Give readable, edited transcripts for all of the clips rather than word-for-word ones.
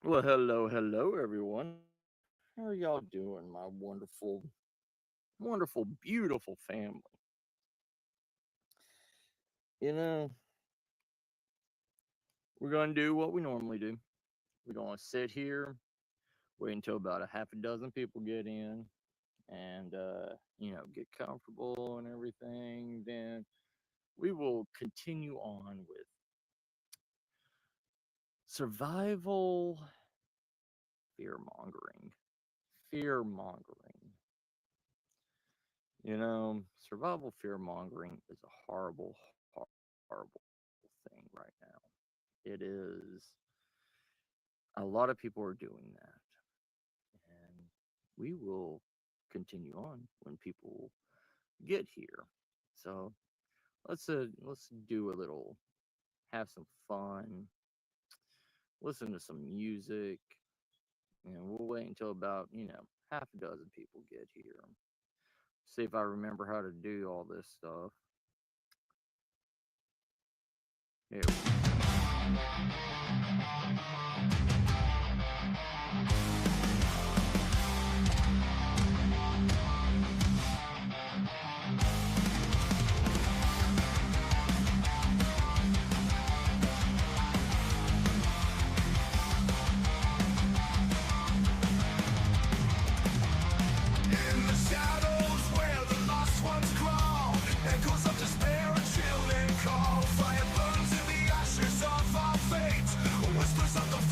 Well, hello, everyone. How are y'all doing, my wonderful, wonderful, beautiful family? You know, we're going to do what we normally do. We're going to sit here, wait until about a half a dozen people get in, and, get comfortable and everything. Then we will continue on with survival fear mongering. Fear mongering. Survival fear mongering is a horrible thing right now. It is, a lot of people are doing that. And we will continue on when people get here. So let's do a little, have some fun, listen to some music, and we'll wait until about, half a dozen people get here. See if I remember how to do all this stuff. Here we In the shadows where the lost ones crawl, echoes of despair and chilling call. Fire burns in the ashes of our fate, whispers of the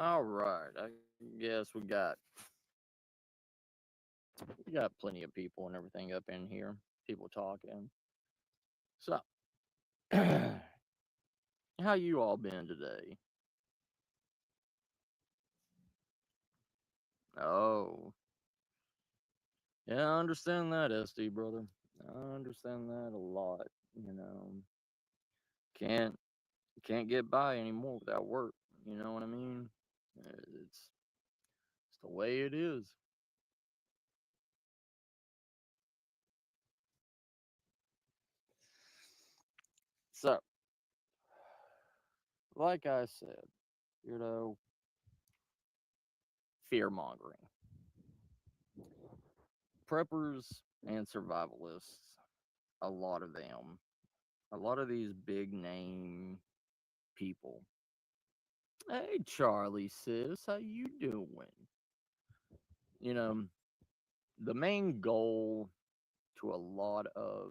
All right. I guess we got plenty of people and everything up in here. People talking. So, how you all been today? Oh, yeah, I understand that, SD brother. I understand that a lot. You know, can't can't get by anymore without work. You know what I mean? It's the way it is. So, like I said, you know, fear mongering. Preppers and survivalists, a lot of them, a lot of these big name people. Hey, Charlie, sis, how you doing? You know, the main goal to a lot of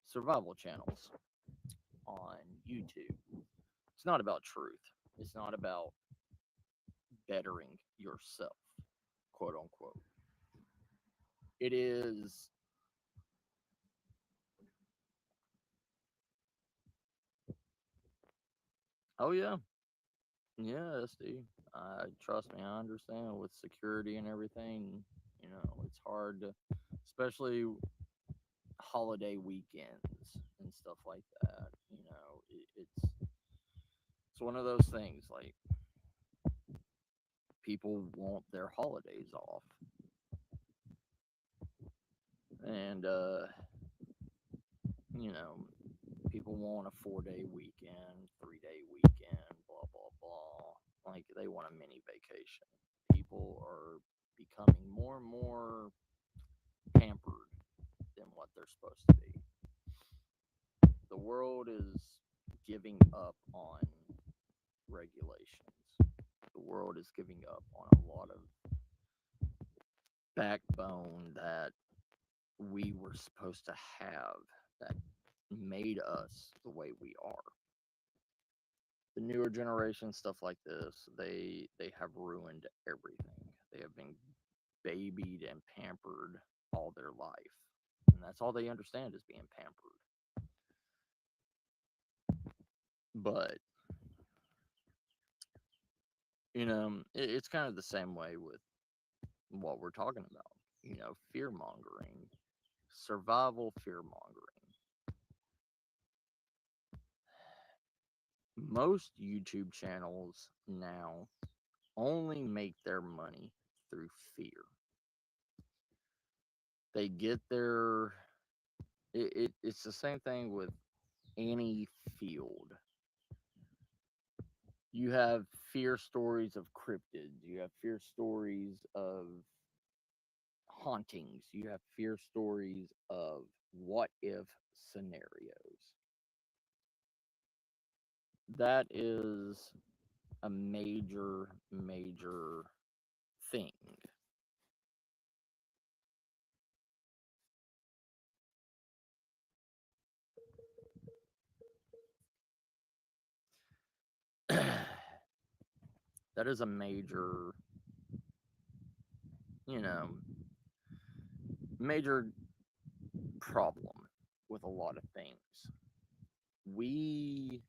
survival channels on YouTube, it's not about truth. It's not about bettering yourself, quote unquote. It is, oh yeah, yeah, SD. Trust me, I understand with security and everything. You know, it's hard to, especially holiday weekends and stuff like that. You know, it's one of those things. Like people want their holidays off, and you know, people want a 4 day weekend, 3 day weekend, blah blah blah. Like they want a mini vacation. People are becoming more and more pampered than what they're supposed to be. The world is giving up on regulations. The world is giving up on a lot of backbone that we were supposed to have that made us the way we are. The newer generation, stuff like this, they have ruined everything. They have been babied and pampered all their life. And that's all they understand is being pampered. But, you know, it's kind of the same way with what we're talking about. You know, fear mongering, survival fear mongering. Most YouTube channels now only make their money through fear. They get their it's the same thing with any field. You have fear stories of cryptids, you have fear stories of hauntings, you have fear stories of what if scenarios. That is a major thing. That is a major, you know, major problem with a lot of things. We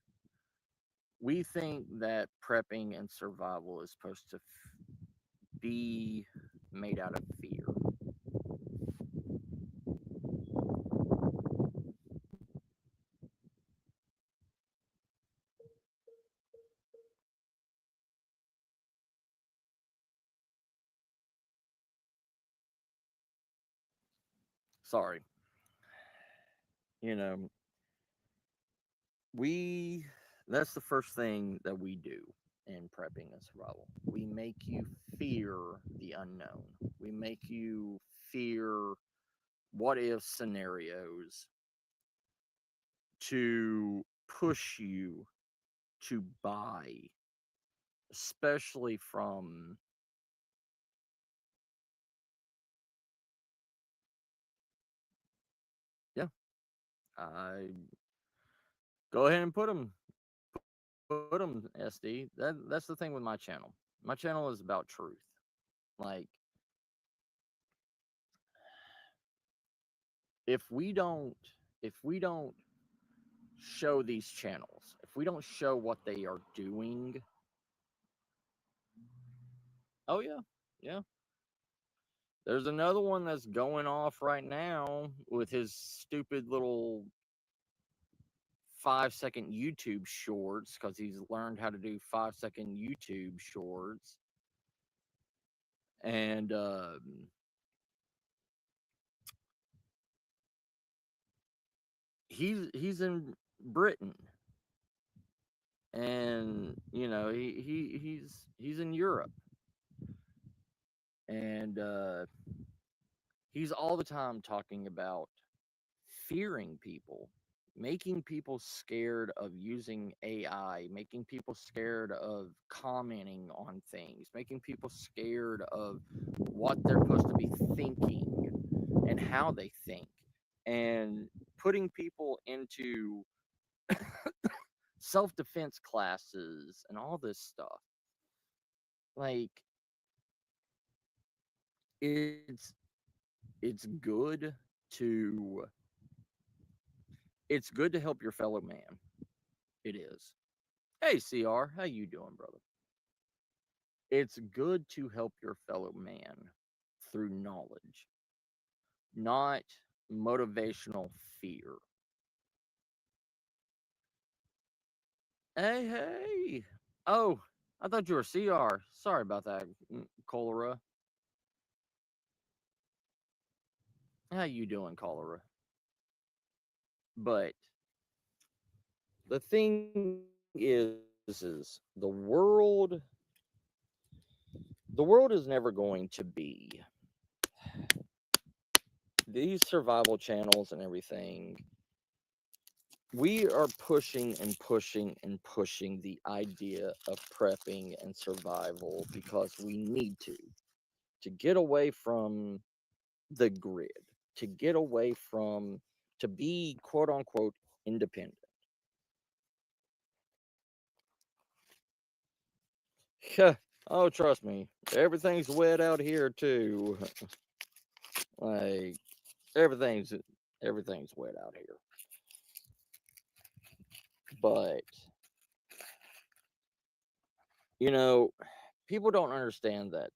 we think that prepping and survival is supposed to be made out of fear. Sorry. You know, we that's the first thing that we do in prepping and survival. We make you fear the unknown. We make you fear what if scenarios to push you to buy, especially from, yeah, I go ahead and put them. put them, SD. That's the thing with my channel. My channel is about truth. Like, if we don't if we don't show these channels, if we don't show what they are doing, oh yeah, yeah. There's another one that's going off right now with his stupid little 5-second YouTube shorts because he's learned how to do 5-second YouTube shorts. And he's in Britain, and he's in Europe, and he's all the time talking about fearing people, making people scared of using AI, making people scared of commenting on things, making people scared of what they're supposed to be thinking and how they think, and putting people into self defense classes and all this stuff. Like, it's it's good to it's good to help your fellow man. It is. Hey, CR, how you doing, brother? It's good to help your fellow man through knowledge, not motivational fear. Hey, hey. Oh, I thought you were CR. Sorry about that, Cholera. How you doing, Cholera? But the thing is the world is never going to be these survival channels and everything. We are pushing and pushing and pushing the idea of prepping and survival because we need to get away from the grid, to get away from, to be quote unquote independent. Oh, trust me, everything's wet out here too. Like, everything's everything's wet out here. But you know, people don't understand that.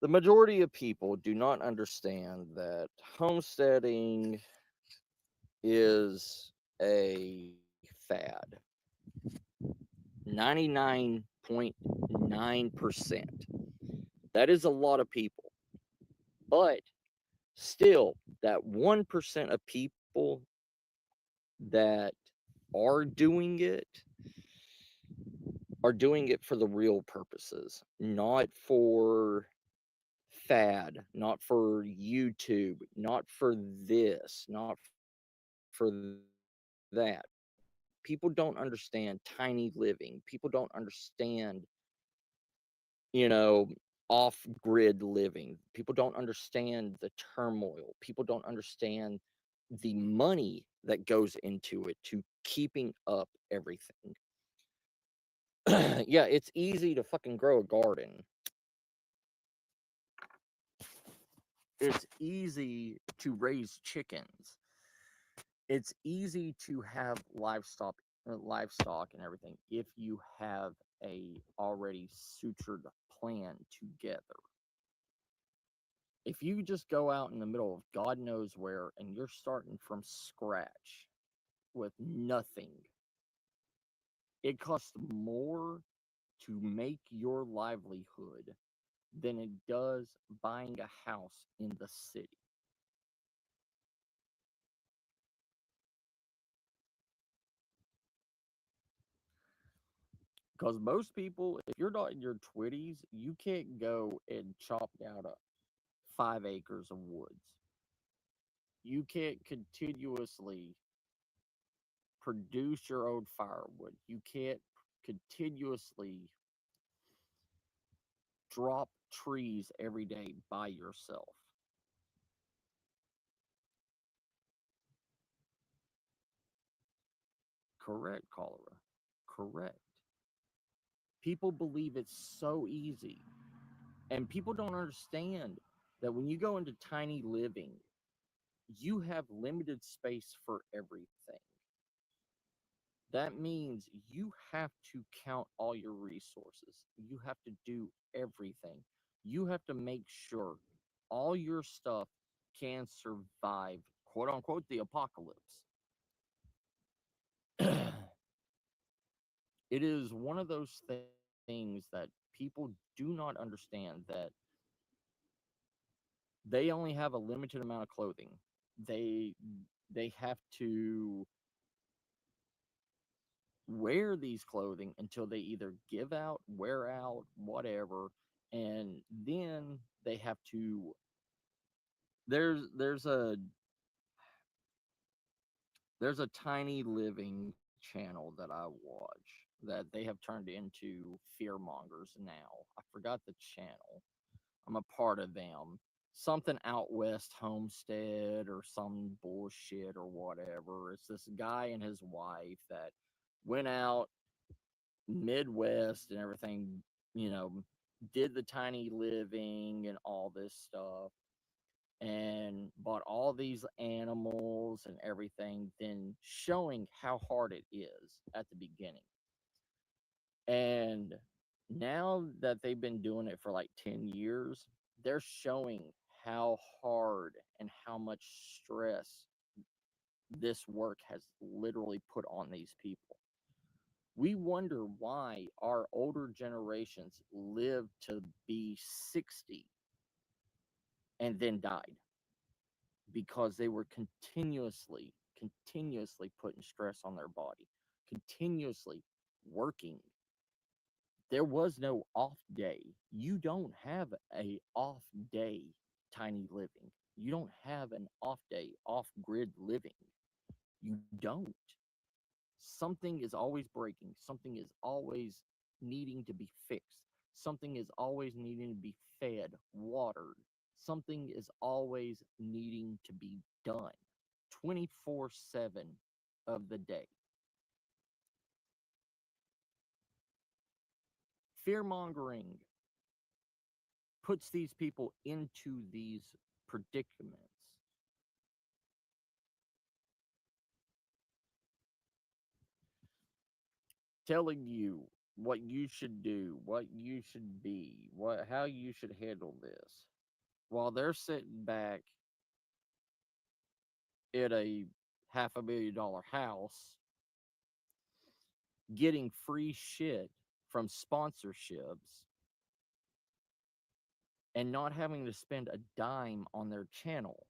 The majority of people do not understand that homesteading is a fad. 99.9%. That is a lot of people. But still, that 1% of people that are doing it for the real purposes, not for fad, not for YouTube, not for this, not for that. People don't understand tiny living. People don't understand, off grid living. People don't understand the turmoil. People don't understand the money that goes into it to keeping up everything. Yeah, it's easy to fucking grow a garden. It's easy to raise chickens. It's easy to have livestock and everything if you have a already sutured plan together. If you just go out in the middle of God knows where and you're starting from scratch with nothing, it costs more to make your livelihood than it does buying a house in the city. Because most people, if you're not in your 20s, you can't go and chop down 5 acres of woods. You can't continuously produce your own firewood. You can't continuously drop trees every day by yourself. Correct, cholera. Correct. People believe it's so easy. And people don't understand that when you go into tiny living, you have limited space for everything. That means you have to count all your resources. You have to do everything. You have to make sure all your stuff can survive, quote unquote, the apocalypse. It is one of those things that people do not understand that they only have a limited amount of clothing. They they have to wear these clothing until they either give out, wear out, whatever, and then they have to there's a tiny living channel that I watch that they have turned into fear mongers now. I forgot the channel. I'm a part of them. Something out west homestead or some bullshit or whatever. It's this guy and his wife that went out Midwest and everything, you know, did the tiny living and all this stuff and bought all these animals and everything, then showing how hard it is at the beginning. And now that they've been doing it for like 10 years, they're showing how hard and how much stress this work has literally put on these people. We wonder why our older generations lived to be 60 and then died because they were continuously putting stress on their body, continuously working. There was no off day. You don't have a off day tiny living. You don't have an off day, off grid living. You don't. Something is always breaking. Something is always needing to be fixed. Something is always needing to be fed, watered. Something is always needing to be done 24/7 of the day. Fear mongering puts these people into these predicaments. Telling you what you should do, what you should be, what how you should handle this, while they're sitting back at a $500,000 house getting free shit from sponsorships and not having to spend a dime on their channel.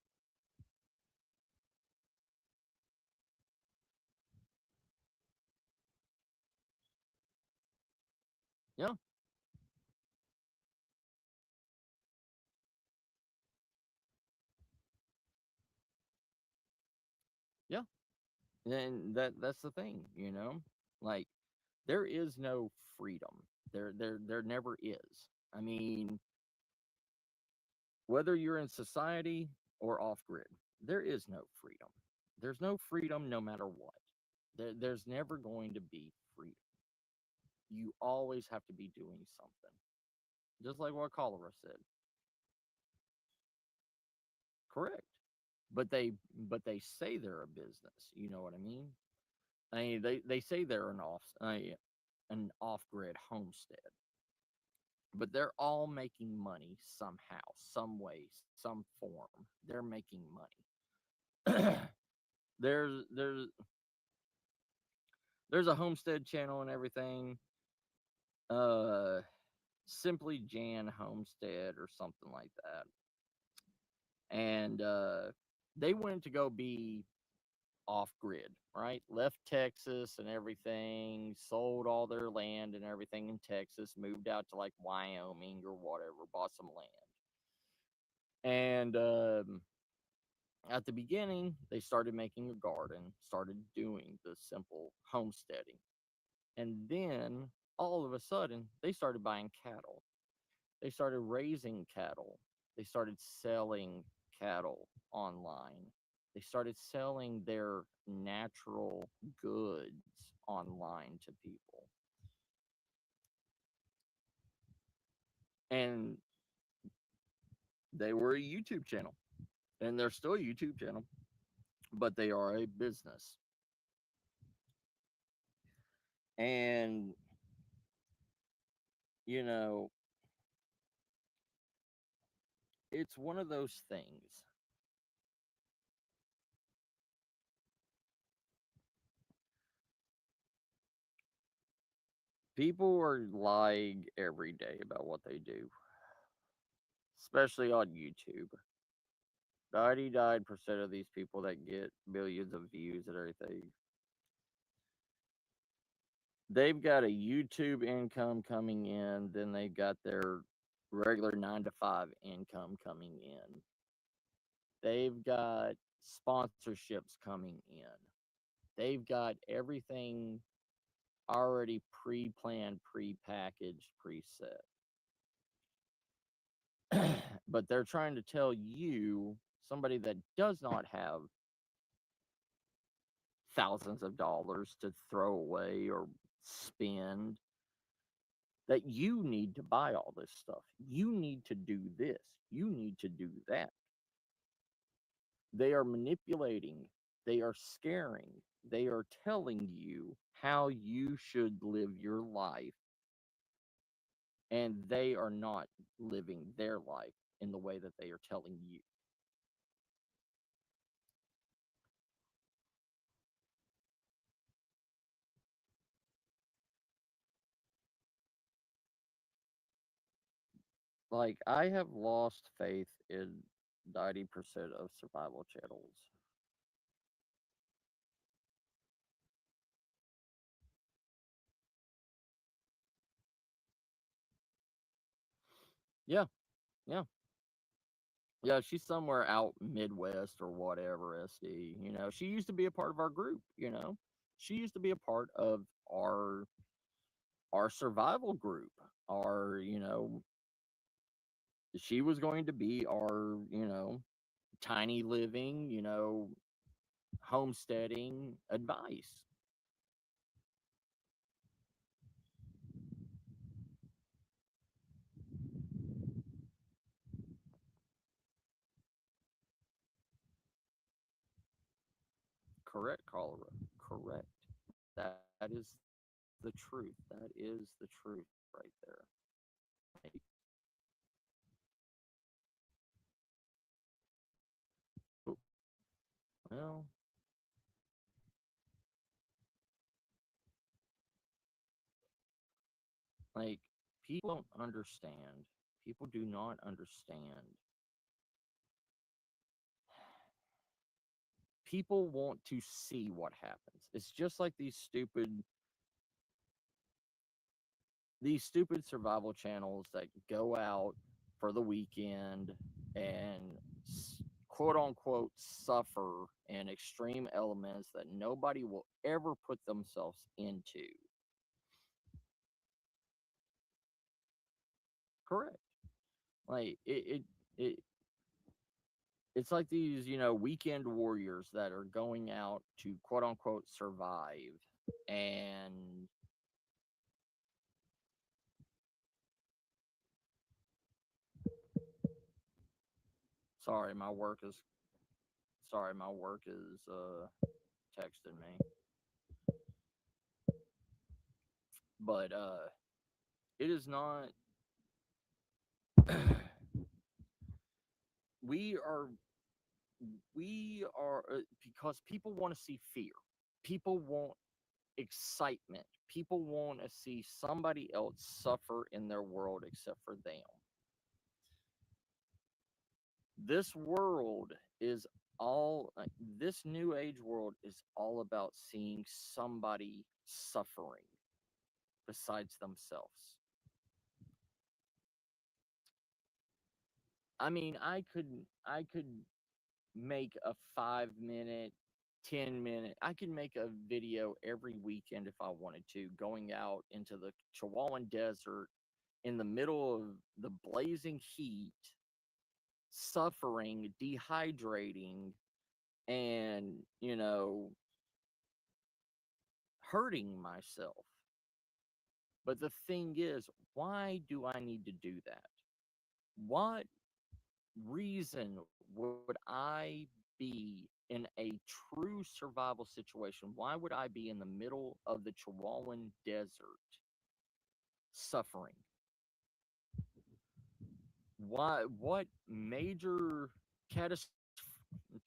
Yeah, yeah. And that's the thing, you know? Like there is no freedom. There never is. I mean, whether you're in society or off grid, there is no freedom. There's no freedom no matter what. There's never going to be freedom. You always have to be doing something. Just like what cholera said. Correct. But they say they're a business. You know what I mean? I mean they say they're an off grid homestead, but they're all making money somehow, some way, some form. They're making money. there's there's a homestead channel and everything. Uh, Simply Jan Homestead or something like that, and they went to go be off grid, right? Left Texas and everything, sold all their land and everything in Texas, moved out to like Wyoming or whatever, bought some land. And at the beginning, they started making a garden, started doing the simple homesteading. And then all of a sudden, they started buying cattle. They started raising cattle. They started selling cattle online. They started selling their natural goods online to people. And they were a YouTube channel. And they're still a YouTube channel, but they are a business. And, you know, it's one of those things. People are lying every day about what they do, especially on YouTube. 99% of these people that get millions of views and everything, they've got a YouTube income coming in, then they've got their regular 9 to 5 income coming in. They've got sponsorships coming in. They've got everything already pre-planned, pre-packaged, preset. But they're trying to tell you, somebody that does not have thousands of dollars to throw away or spend, that you need to buy all this stuff. You need to do this. You need to do that. They are manipulating, they are scaring, they are telling you how you should live your life, and they are not living their life in the way that they are telling you. Like, I have lost faith in 90% of survival channels. Yeah, yeah. Yeah, she's somewhere out Midwest or whatever, SD. She used to be a part of our group. She used to be a part of our survival group. She was going to be our tiny living, homesteading advice. Correct, Colorado. Correct. That is the truth. That is the truth right there. Like, oh, well, like, people don't understand. People do not understand. People want to see what happens. It's just like these stupid survival channels that go out for the weekend and quote unquote suffer in extreme elements that nobody will ever put themselves into. Correct. Like it it's like these weekend warriors that are going out to quote unquote survive. And sorry, my work is texting me. But it is not we are because people want to see fear. People want excitement. People want to see somebody else suffer in their world except for them. This world is all this new age world is all about seeing somebody suffering besides themselves. I mean, I could make a 5 minute, 10 minute. I could make a video every weekend if I wanted to, going out into the Chihuahuan Desert in the middle of the blazing heat, suffering, dehydrating, and, hurting myself. But the thing is, why do I need to do that? What reason would I be in a true survival situation? Why would I be in the middle of the Chihuahuan Desert suffering? Why? What major catas-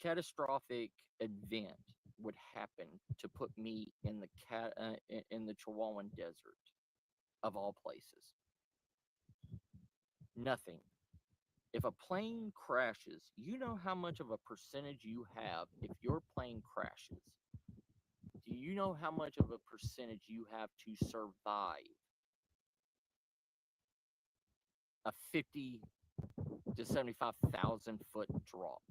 catastrophic event would happen to put me in the in the Chihuahuan Desert of all places? Nothing. If a plane crashes, you know how much of a percentage you have if your plane crashes. Do you know how much of a percentage you have to survive a 50 to 75,000 foot drop?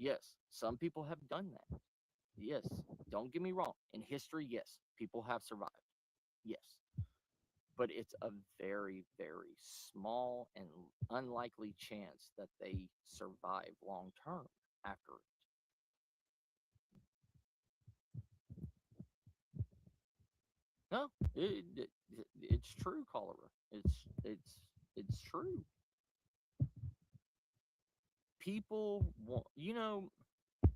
Yes, some people have done that. Yes, don't get me wrong. In history, yes, people have survived. Yes. But it's a very, very small and unlikely chance that they survive long term after it. No, it's true, cholera. It's true. People want,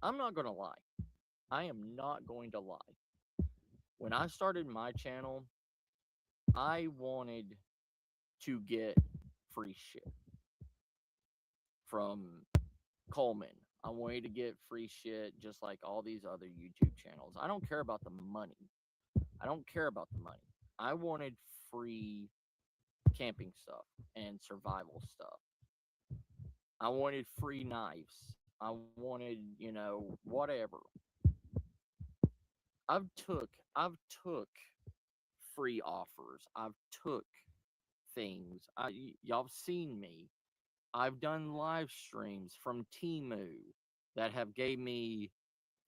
I'm not going to lie. I am not going to lie. When I started my channel, I wanted to get free shit from Coleman. I wanted to get free shit just like all these other YouTube channels. I don't care about the money. I don't care about the money. I wanted free camping stuff and survival stuff. I wanted free knives. I wanted, whatever. I've took free offers. I've took things. Y'all have seen me. I've done live streams from Timu that have gave me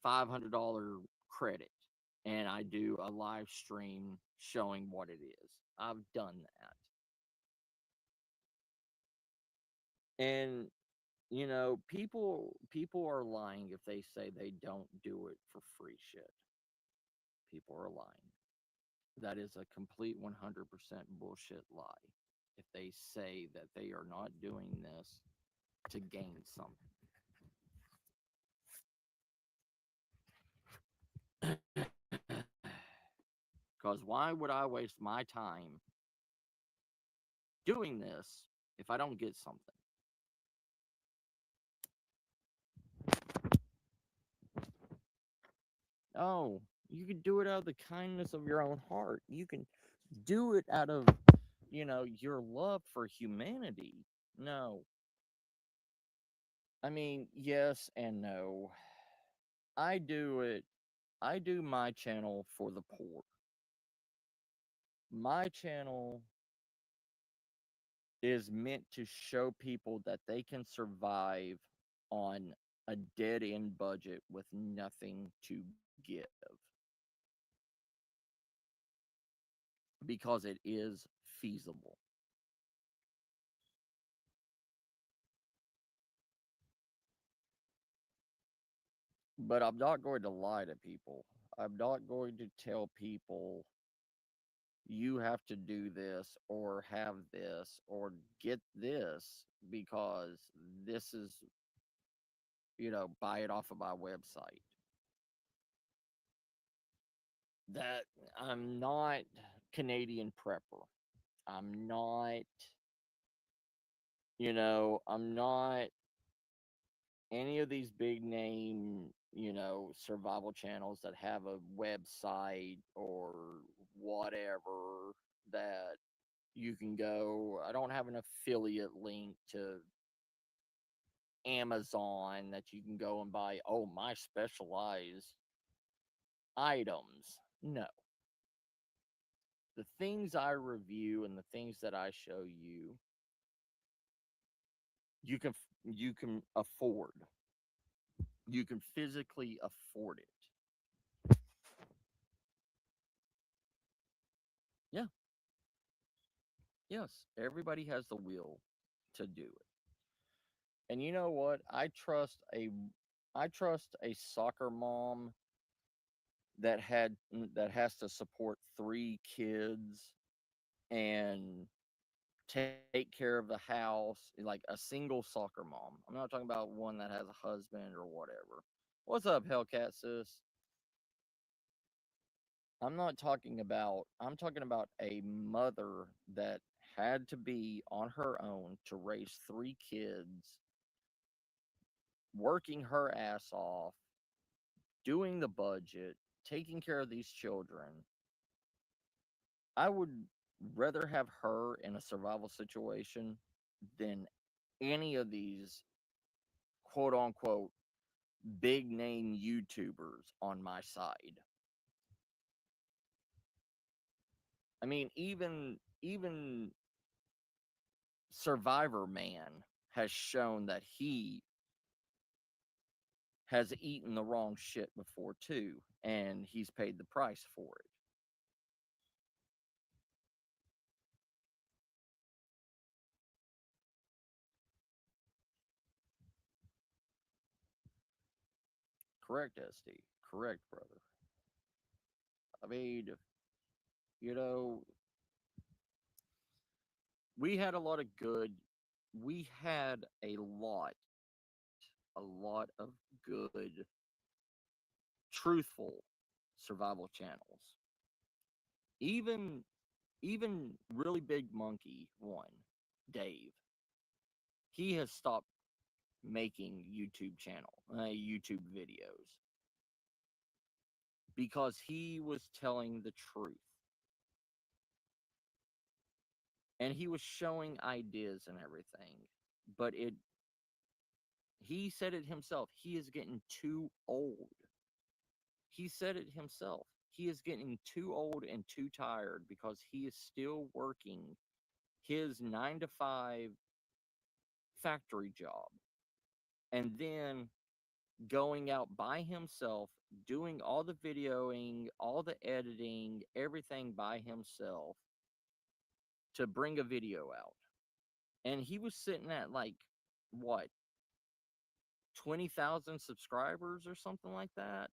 $500 credit, and I do a live stream showing what it is. I've done that. And people are lying if they say they don't do it for free shit. People are lying. That is a complete 100% bullshit lie if they say that they are not doing this to gain something. Because why would I waste my time doing this if I don't get something? Oh, you can do it out of the kindness of your own heart. You can do it out of, your love for humanity. No. I mean, yes and no. I do it. I do my channel for the poor. My channel is meant to show people that they can survive on a dead end budget with nothing to give because it is feasible. But I'm not going to lie to people. I'm not going to tell people you have to do this or have this or get this because this is, buy it off of my website. That I'm not Canadian prepper. I'm not, I'm not any of these big name, survival channels that have a website or whatever that you can go. I don't have an affiliate link to Amazon that you can go and buy, oh, my specialized items. No. The things I review and the things that I show you, you can afford. You can physically afford it. Yeah. Yes, everybody has the will to do it. And you know what? I trust a soccer mom that has to support 3 kids and take care of the house, like a single soccer mom. I'm not talking about one that has a husband or whatever. What's up, Hellcat sis? I'm talking about a mother that had to be on her own to raise 3 kids, working her ass off, doing the budget, taking care of these children. I would rather have her in a survival situation than any of these quote unquote big name YouTubers on my side. I mean, even Survivor Man has shown that he has eaten the wrong shit before too, and he's paid the price for it. Correct, SD. Correct, brother. I mean, you know, we had a lot of good, we had a lot of good, truthful survival channels. Even even really big monkey one, Dave, he has stopped making YouTube videos because he was telling the truth and he was showing ideas and everything. But he said it himself. He is getting too old. He said it himself. He is getting too old and too tired because he is still working his 9 to 5 factory job and then going out by himself, doing all the videoing, all the editing, everything by himself to bring a video out. And he was sitting at like, what, 20,000 subscribers or something like that.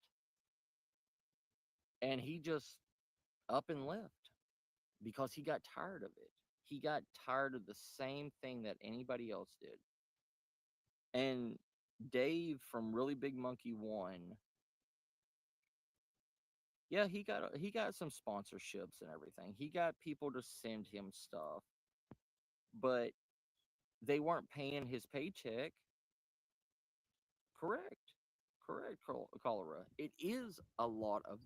And he just up and left because he got tired of it. He got tired of the same thing that anybody else did. And Dave from Really Big Monkey 1, yeah, he got some sponsorships and everything. He got people to send him stuff, but they weren't paying his paycheck. Correct. Correct, cholera. It is a lot of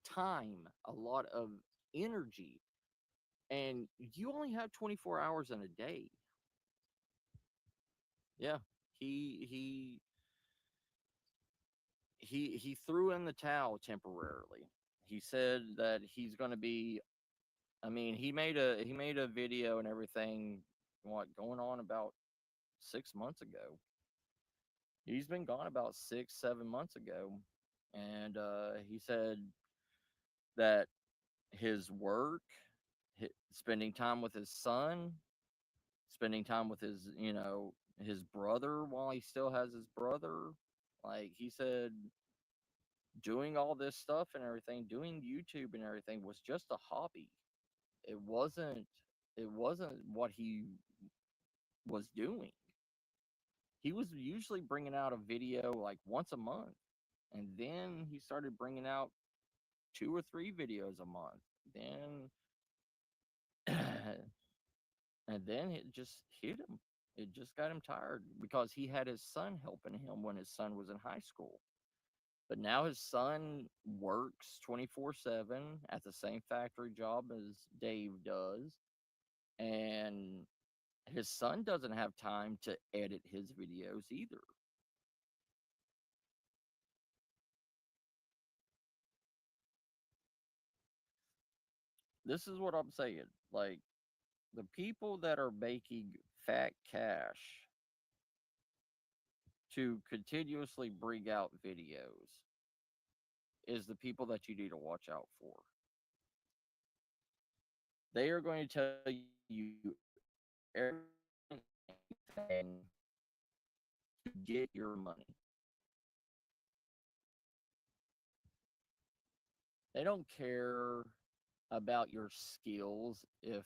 time, a lot of energy, and you only have 24 hours in a day. Yeah. He he he threw in the towel temporarily. He said that he's going to be, I mean, he made a video and everything, what, going on about 6 months ago. He's been gone about 6 7 months ago, and he said that his work, spending time with his son, spending time with his brother while he still has his brother. Like he said, doing all this stuff and everything, doing YouTube and everything was just a hobby. It wasn't. It wasn't what he was doing. He was usually bringing out a video like once a month, and then he started bringing out 2 or 3 videos a month. Then and then it just hit him. It just got him tired because he had his son helping him when his son was in high school. But now his son works 24/7 at the same factory job as Dave does. And his son doesn't have time to edit his videos either. This is what I'm saying. Like, the people that are making fat cash to continuously bring out videos is the people that you need to watch out for. They are going to tell you everything get your money. They don't care about your skills if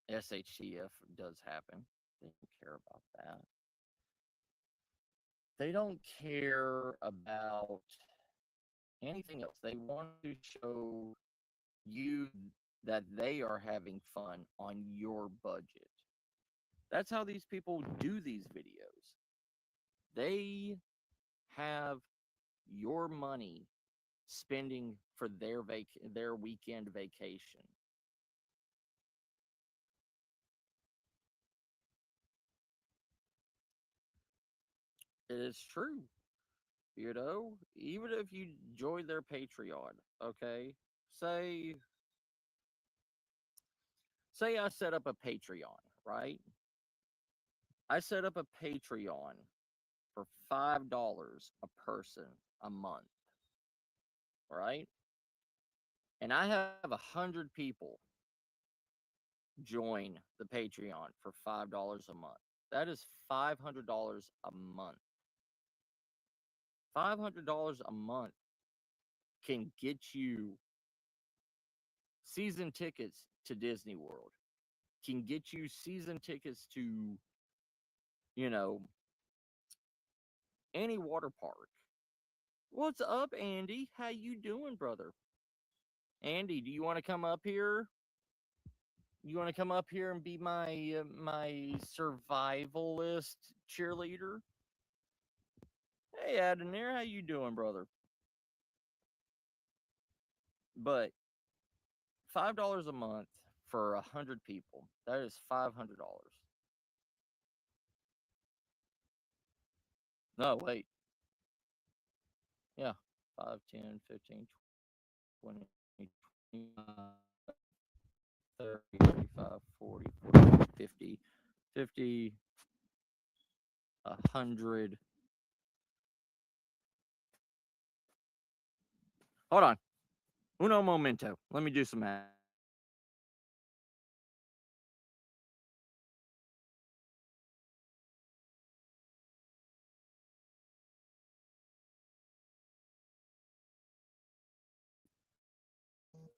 SHTF does happen. They don't care about that. They don't care about anything else. They want to show you that they are having fun on your budget. That's how these people do these videos. They have your money spending for their weekend vacation. It is true. Even if you join their Patreon, okay? Say say I set up a Patreon, right? I set up a Patreon for $5 a person a month, right? And I have 100 people join the Patreon for $5 a month. That is $500 a month. $500 a month can get you season tickets to Disney World, can get you season tickets to, you know, any water park. What's up, Andy? How you doing, brother? Andy, do you want to come up here? You want to come up here and be my survivalist cheerleader? Hey, Adonir, how you doing, brother? But $5 a month for 100 people. That is $500. No, wait. Yeah. 5, 10, 15, 20, 30, 35, 40, 45, 50, 50, 100. Hold on. Uno momento. Let me do some math.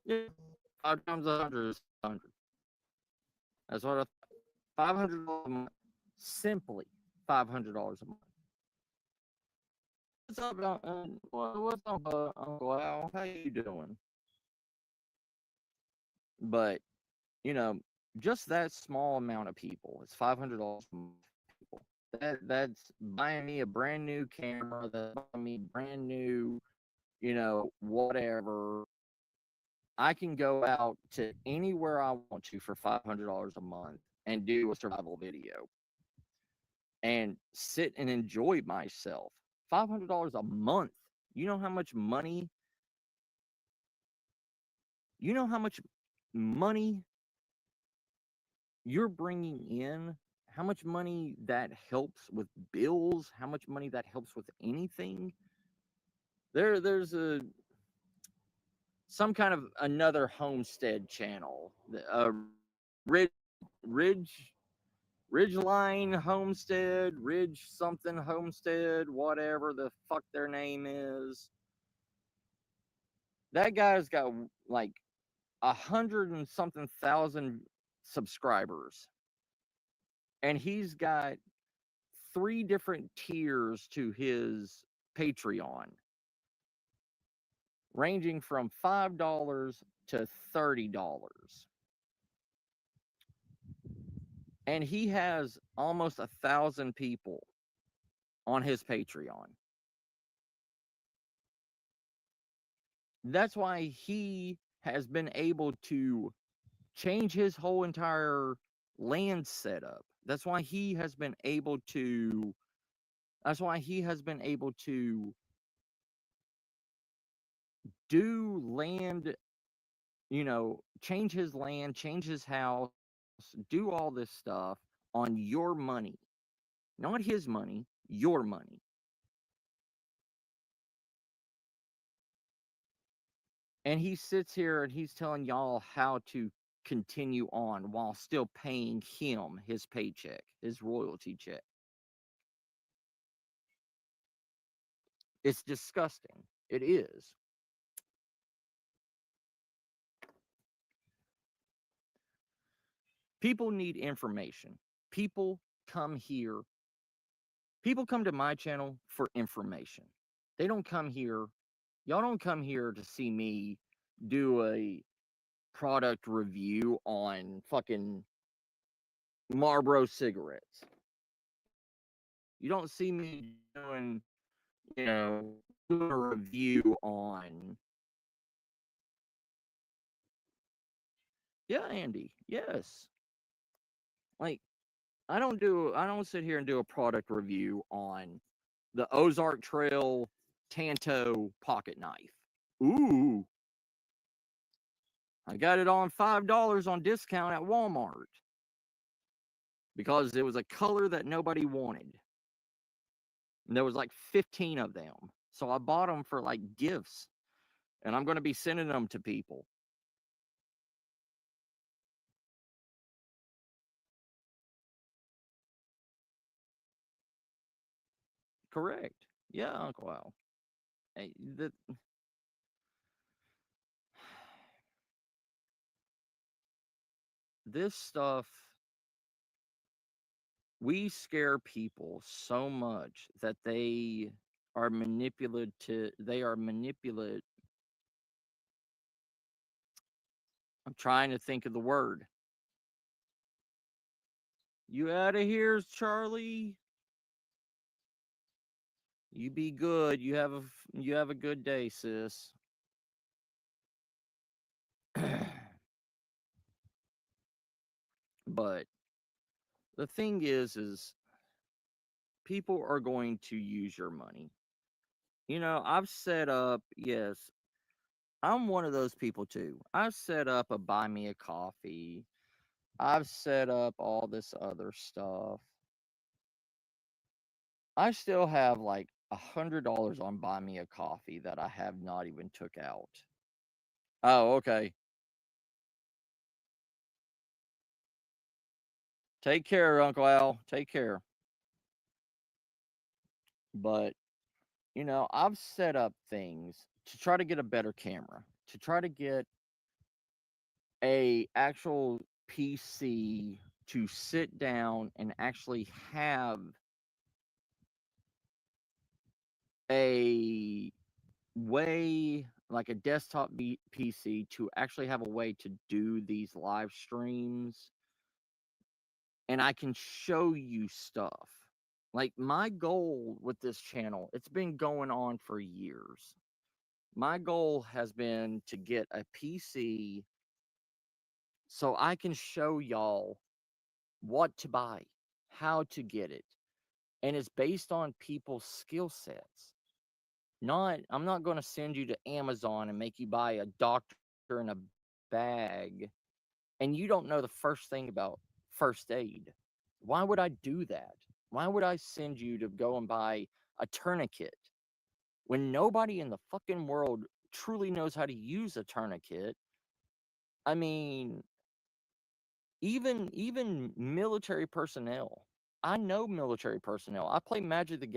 Yeah. 5 times 100 is 100. That's what I $500 a month. Simply $500 a month. What's up, what's up, Uncle Al? How you doing? But just that small amount of people, it's $500 a month. People. That's buying me a brand new camera. That's buying me brand new, whatever. I can go out to anywhere I want to for $500 a month and do a survival video and sit and enjoy myself. $500 a month. You know how much money? You know how much money you're bringing in? How much money that helps with bills? How much money that helps with anything? There's some kind of another homestead channel, Ridge Ridge Ridgeline Homestead, Ridge something Homestead, whatever the fuck their name is. That guy's got like 100 and something thousand subscribers, and he's got 3 different tiers to his Patreon, ranging from $5 to $30. And he has almost 1,000 people on his Patreon. That's why he has been able to change his whole entire land setup. That's why he has been able to do land, change his land, change his house, do all this stuff on your money. Not his money, your money. And he sits here and he's telling y'all how to continue on while still paying him his paycheck, his royalty check. It's disgusting. It is. People need information. People come here. People come to my channel for information. They don't come here. Y'all don't come here to see me do a product review on fucking Marlboro cigarettes. You don't see me doing, doing a review on. Yeah, Andy. Yes. Like, I don't sit here and do a product review on the Ozark Trail Tanto pocket knife. Ooh, I got it on $5 on discount at Walmart because it was a color that nobody wanted. And there was like 15 of them. So I bought them for like gifts and I'm going to be sending them to people. Correct. Yeah, Uncle Al. Hey, this stuff, we scare people so much that they are manipulative. They are manipulate. I'm trying to think of the word. You out of here, Charlie. You be good. You have a good day, sis. But the thing is people are going to use your money. I've set up, yes, I'm one of those people too. I've set up a buy me a coffee. I've set up all this other stuff. I still have like $100 on buy me a coffee that I have not even took out. Oh, okay. Take care, Uncle Al. Take care. But I've set up things to try to get a better camera, to try to get a actual PC to sit down and actually have a way, like a desktop PC, to actually have a way to do these live streams and I can show you stuff. Like my goal with this channel, it's been going on for years. My goal has been to get a PC so I can show y'all what to buy, how to get it. And it's based on people's skill sets. I'm not going to send you to Amazon and make you buy a doctor in a bag and you don't know the first thing about first aid. Why would I do that? Why would I send you to go and buy a tourniquet when nobody in the fucking world truly knows how to use a tourniquet? I mean, even military personnel. I know military personnel. I play Magic the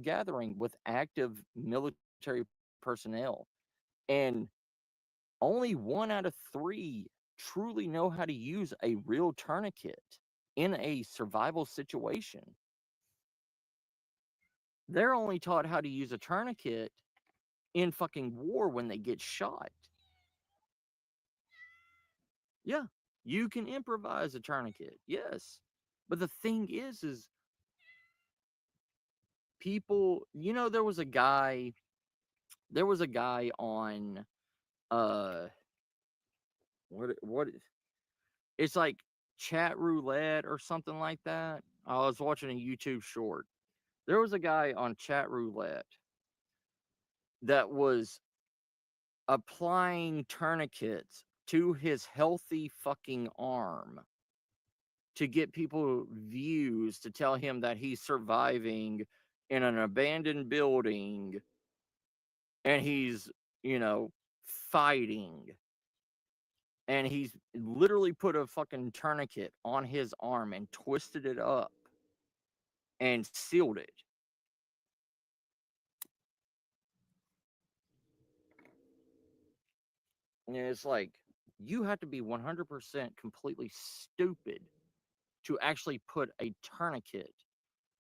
Gathering with active military personnel, and only 1 out of 3 truly know how to use a real tourniquet in a survival situation. They're only taught how to use a tourniquet in fucking war when they get shot. Yeah, you can improvise a tourniquet. Yes. But the thing is people, there was a guy on uh what it's like chat roulette or something like that. I was watching a YouTube short. There was a guy on chat roulette that was applying tourniquets to his healthy fucking arm to get people views to tell him that he's surviving in an abandoned building and he's, you know, fighting. And he's literally put a fucking tourniquet on his arm and twisted it up and sealed it. And it's like you have to be 100% completely stupid to actually put a tourniquet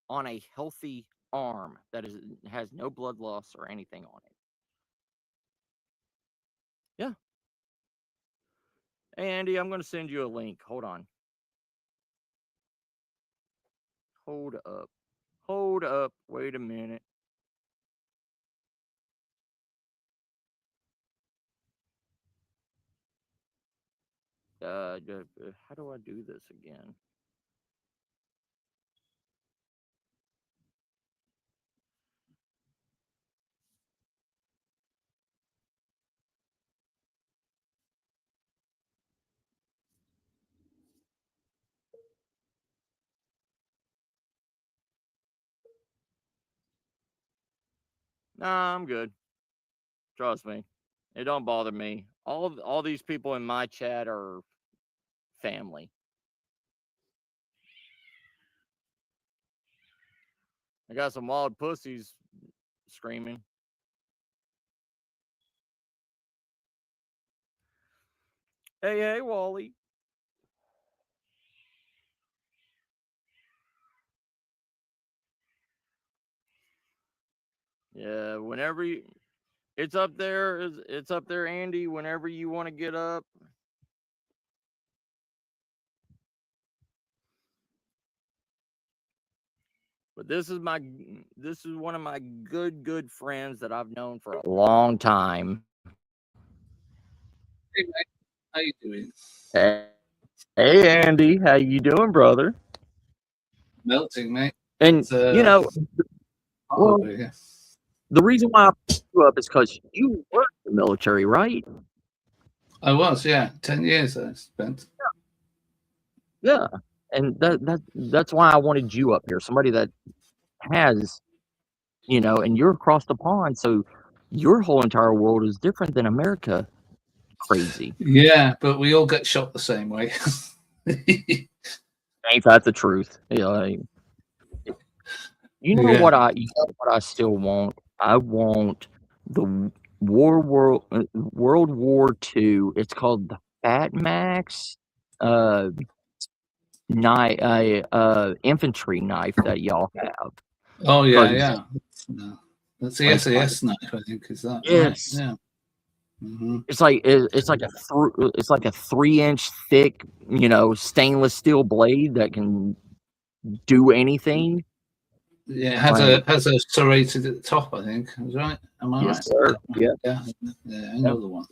on a healthy arm that has no blood loss or anything on it. Yeah. Hey, Andy, I'm going to send you a link. Hold on. Hold up. Hold up. Wait a minute. How do I do this again? Nah, I'm good. Trust me. It don't bother me. All these people in my chat are family. I got some wild pussies screaming. Hey, hey, Wally. Yeah, whenever you, it's up there. It's up there, Andy. Whenever you want to get up. But this is one of my good friends that I've known for a long time. Hey, mate. How you doing? Hey, Andy, how you doing, brother? Melting, mate. And It's hot well, over here. the reason why I picked you up is because you were in the military, right? I was, yeah. 10 years I spent. Yeah, and that's why I wanted you up here. Somebody that has, and you're across the pond, so your whole entire world is different than America. Crazy. Yeah, but we all get shot the same way. Ain't that the truth? Yeah. You know what I still want? I want the World War II. It's called the Fat Max uh knife infantry knife that y'all have. Oh, yeah, Because yeah. That's the like SAS knife, I think. Is that right? it's Yeah. Hmm. it's like a 3-inch thick, stainless steel blade that can do anything. Yeah, Like has a serrated at the top, I think. Is right? Am I yes, right? sir. Yeah. Yeah. Yeah, I Yeah. know the one.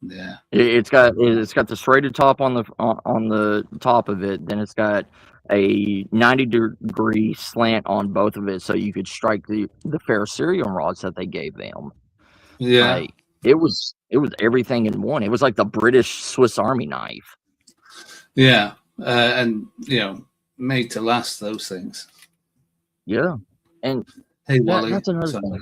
Yeah. It's got the serrated top on the top of it. Then it's got a 90-degree slant on both of it, so you could strike the ferrocerium rods that they gave them. Yeah. Like it was everything in one. It was like the British Swiss Army knife. Yeah. And, made to last those things. Yeah, and Hey, Wally. that's another Sorry. thing.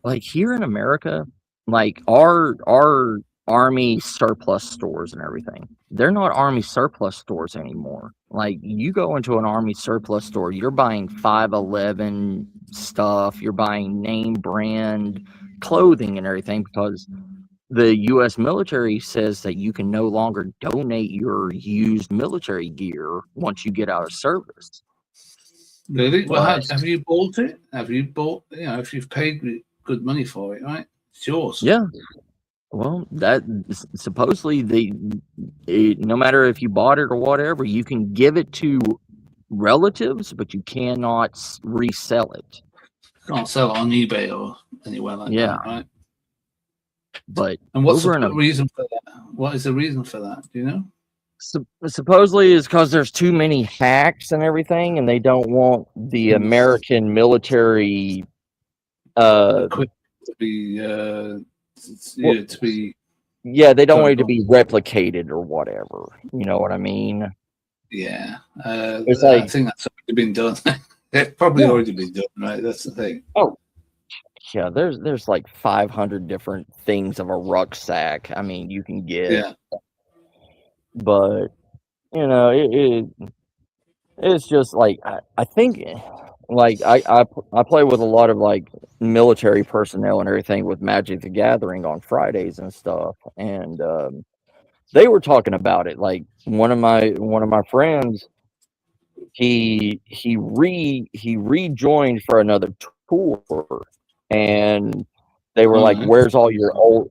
Like here in America, like our army surplus stores and everything, they're not army surplus stores anymore. Like you go into an army surplus store, you're buying 511 stuff, you're buying name brand clothing and everything because the US military says that you can no longer donate your used military gear once you get out of service. Really? Well, But have you bought it? Have you bought? If you've paid good money for it, right? It's yours. yeah, well, that supposedly no matter if you bought it or whatever, you can give it to relatives, but you cannot resell it. Can't sell it on eBay or anywhere like Yeah, that, right? but And what's over in the reason for that? What is the reason for that? Do you know? supposedly is because there's too many hacks and everything, and they don't want the American military. Equipped to be, Well, to be. yeah, they don't Sorry, want it to go on. be replicated or whatever. You know what I mean? Yeah, It's I like, think that's already been done. It's probably yeah, already been done, right? That's the thing. oh, yeah. There's like 500 different things of a rucksack. I mean, you can get, Yeah, but it's just like I think, like I play with a lot of like military personnel and everything with Magic the Gathering on Fridays and stuff, and they were talking about it. Like one of my friends, he rejoined for another tour, and they were like, All right.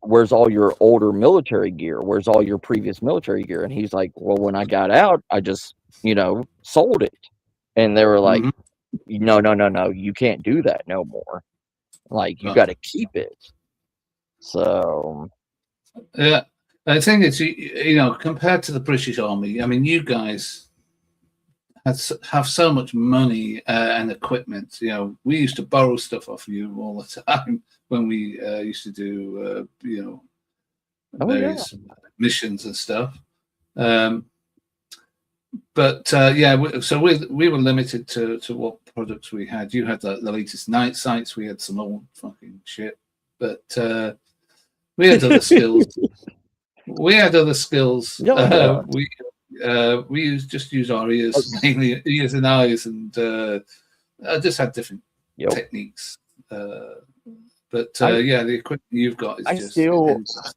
where's all your older military gear? Where's all your previous military gear?" And he's like, "Well, when I got out, I just, sold it." And they were like, Mm-hmm. "No, no, no, no, you can't do that no more. Like, you Right. got to keep it." So, Yeah. I think it's compared to the British Army. I mean, you guys have so much money and equipment. We used to borrow stuff off you all the time when we used to do oh yeah, various missions and stuff. Um, but yeah, so we were limited to what products we had. You had the latest night sights. We had some old fucking shit, but we had other skills. We had other skills. yeah, yeah. We just use our ears, mainly ears and eyes, and I just had different Yep. techniques. But I yeah, the equipment you've got is I just still endless.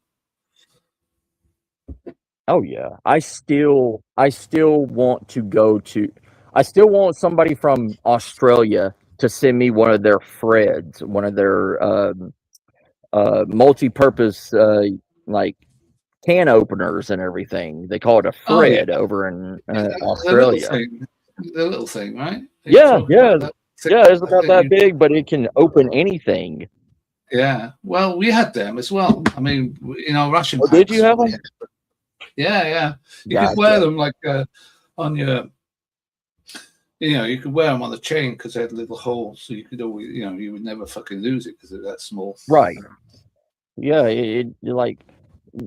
Oh yeah. I still want to go to I still want somebody from Australia to send me one of their Freds, one of their multi-purpose like can openers and everything. They call it a Oh yeah, Fred over in the little Australia. thing, the little thing, right? Are you Yeah, talking yeah. about that thing Yeah, it's about that that you? big, but it can open anything. Yeah. Well, we had them as well. I mean, in our ration Oh, did you packs, have we them? had. Yeah, yeah. You could wear Gotcha. them like on your you could wear them on the chain because they had little holes, so you could always, you would never fucking lose it because they're that small. Right. Yeah, like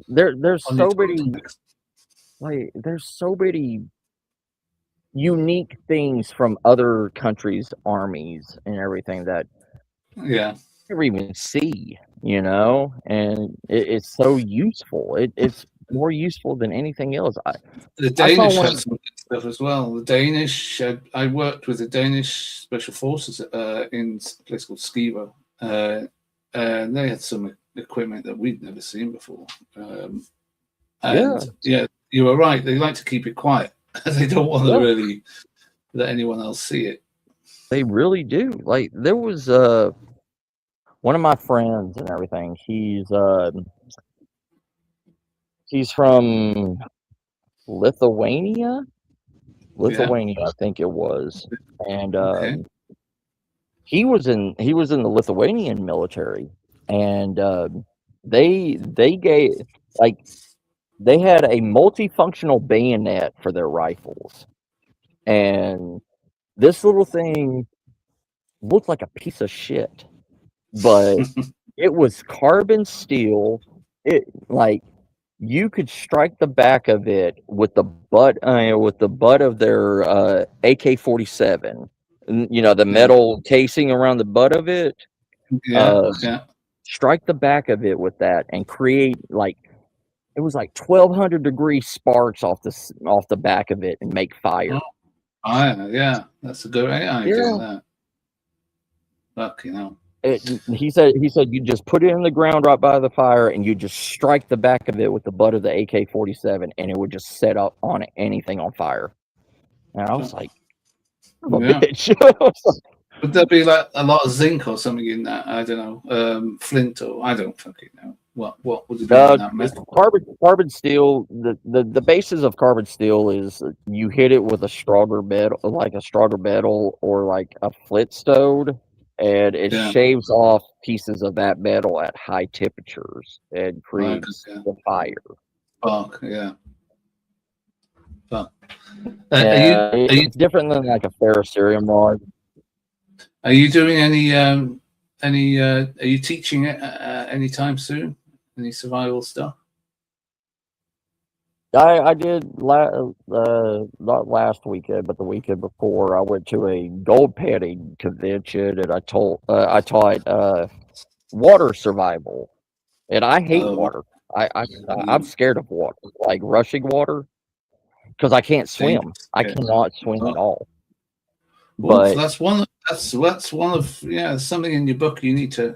there's On your so tote many bags. there's so many unique things from other countries' armies and everything that Yeah, you never even see, and it's so useful. It's more useful than anything else. the I saw Danish have one. some good stuff as well. The Danish, I worked with the Danish special forces in a place called Skivo, and they had some equipment that we'd never seen before. Yeah, And yeah, you were right. They like to keep it quiet. They don't want to yeah, really let anyone else see it. they really do. Like there was one of my friends and everything. He's from Lithuania, Yeah. Lithuania, I think it was, and Okay. he was in the Lithuanian military, and they gave like they had a multifunctional bayonet for their rifles, and this little thing looked like a piece of shit, but it was carbon steel. It like you could strike the back of it with the butt of their AK-47. The Yeah. metal casing around the butt of it. Yeah. Uh, Yeah. strike the back of it with that and create like it was like 1,200-degree sparks off the back of it and make Oh, fire. yeah. That's a good idea. Yeah. That. Fuck, He said you just put it in the ground right by the fire and you just strike the back of it with the butt of the AK-47 and it would just set up on anything on fire. And I was like, "I'm a Yeah. bitch." Would there be like a lot of zinc or something in that? I don't know. Flint or I don't fucking know. What would it be in that It's metal? carbon steel. The basis of carbon steel is you hit it with a stronger metal, like a stronger metal or like a Flintstone, and it Yeah. shaves off pieces of that metal at high temperatures and Like creates yeah. the fire. Bark. Yeah. Fuck. Yeah, Are you it's different than like a ferrocerium rod. are you doing any are you teaching it anytime soon? Any survival stuff? I did not last weekend, but the weekend before. I went to a gold panning convention, and I taught water survival, and I hate Oh, water. I'm mm, scared of water, like rushing water, because I can't swim. dangerous. I Yeah. cannot swim Oh, at all. Oof, But that's one. That's one of something in your book you need to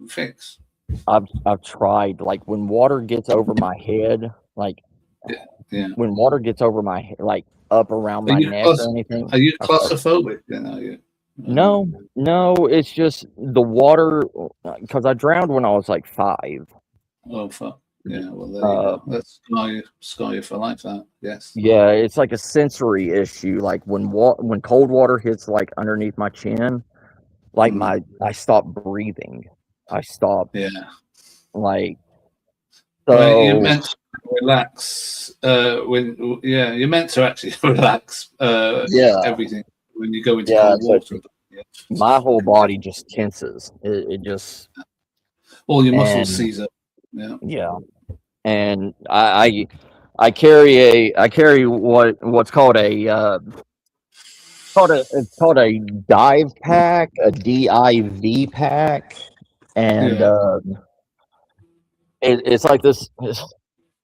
fix. I've tried, like, when water gets over my head, like Yeah, yeah. when water gets over my like up around Are my you neck or claus- anything. Are you I start. claustrophobic? Then are you? No, no, it's just the water because I drowned when I was like 5. Oh fuck. Yeah. Well, there you Uh, go. That's scar you for life. That. Yes. yeah, it's like a sensory issue. Like when cold water hits like underneath my chin, like Mm, I stop breathing. I stop yeah. like Well, you so. meant to relax when. Yeah, you're meant to actually relax Yeah, everything when you go into yeah, cold but water. Yeah. my whole body just tenses. It just All your muscles and seize up. Yeah. yeah, and I carry what's called a it's called a dive pack, a DIV pack, and Yeah. it's like this. It's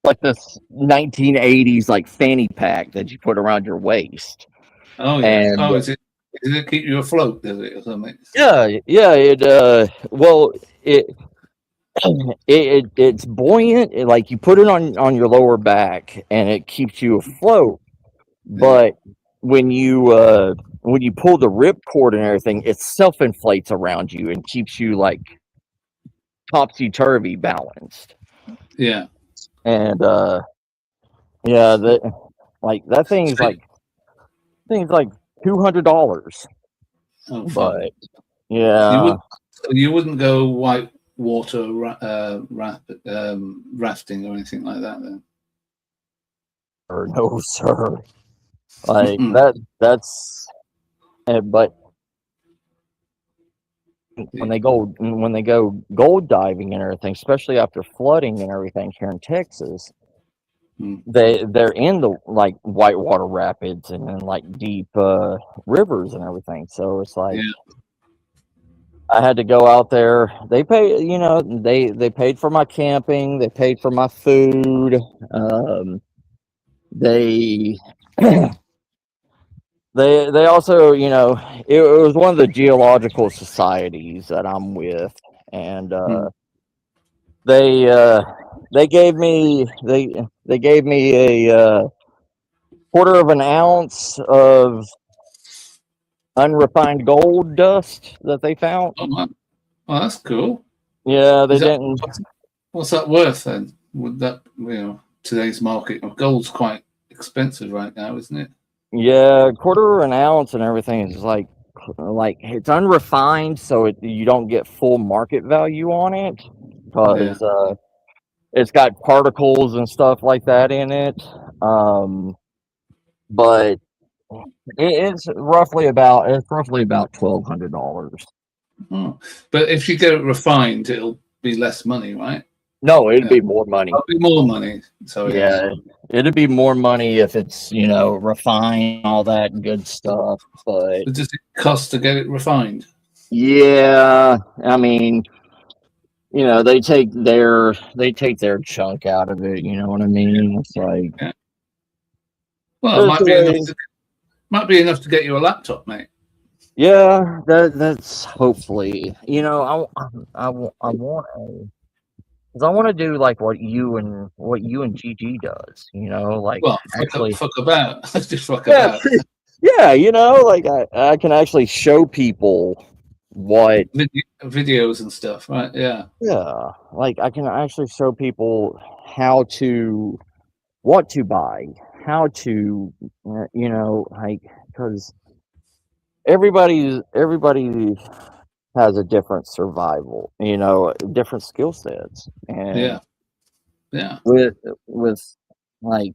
like this 1980s like fanny pack that you put around your waist, Oh yeah. and Oh, is it? Does it keep you afloat? Does it or something? yeah, yeah, it well, it it's buoyant. Like you put it on your lower back, and it keeps you afloat. Yeah. But when you pull the rip cord and everything, it self inflates around you and keeps you like topsy turvy balanced. Yeah. And yeah, that So thing's like $200. oh fuck. But You yeah, would you wouldn't go white water rafting or anything like that then? or no sir. Like that's but Yeah. when they go gold diving and everything, especially after flooding and everything here in Texas, Mm. they're in the like whitewater rapids and in like deep rivers and everything. So it's like Yeah. I had to go out there. They pay, they paid for my camping. They paid for my food. They they also, it was one of the geological societies that I'm with, and Mm. they uh, they gave me a quarter of an ounce of unrefined gold dust that they found. Oh, wow. Well, that's cool. Yeah, they Is that didn't. what's that worth then? Would that today's market of gold's quite expensive right now, isn't it? Yeah, quarter an ounce and everything is like it's unrefined, so you don't get full market value on it Yeah. because it's got particles and stuff like that in it. Um, but it's roughly about $1,200. Oh. But if you get it refined, it'll be less money, right? No, it'd Yeah. be more money. It'll be more money. So yeah. Yeah, it'd be more money if it's refined, all that good stuff. But But does it cost to get it refined? yeah, I mean, they take their chunk out of it. You know what I mean? It's like Yeah. Well, it it's might be enough to get you a laptop, mate. yeah. That's hopefully. I want a. Cause I want to do like what you and Gigi does, like Well, actually, fuck about. Just fuck yeah, about. yeah, like I can actually show people what, Videos and stuff, right? Yeah. yeah, like I can actually show people how to, what to buy, how to, like, because everybody has a different survival, different skill sets, and Yeah. Yeah. with with like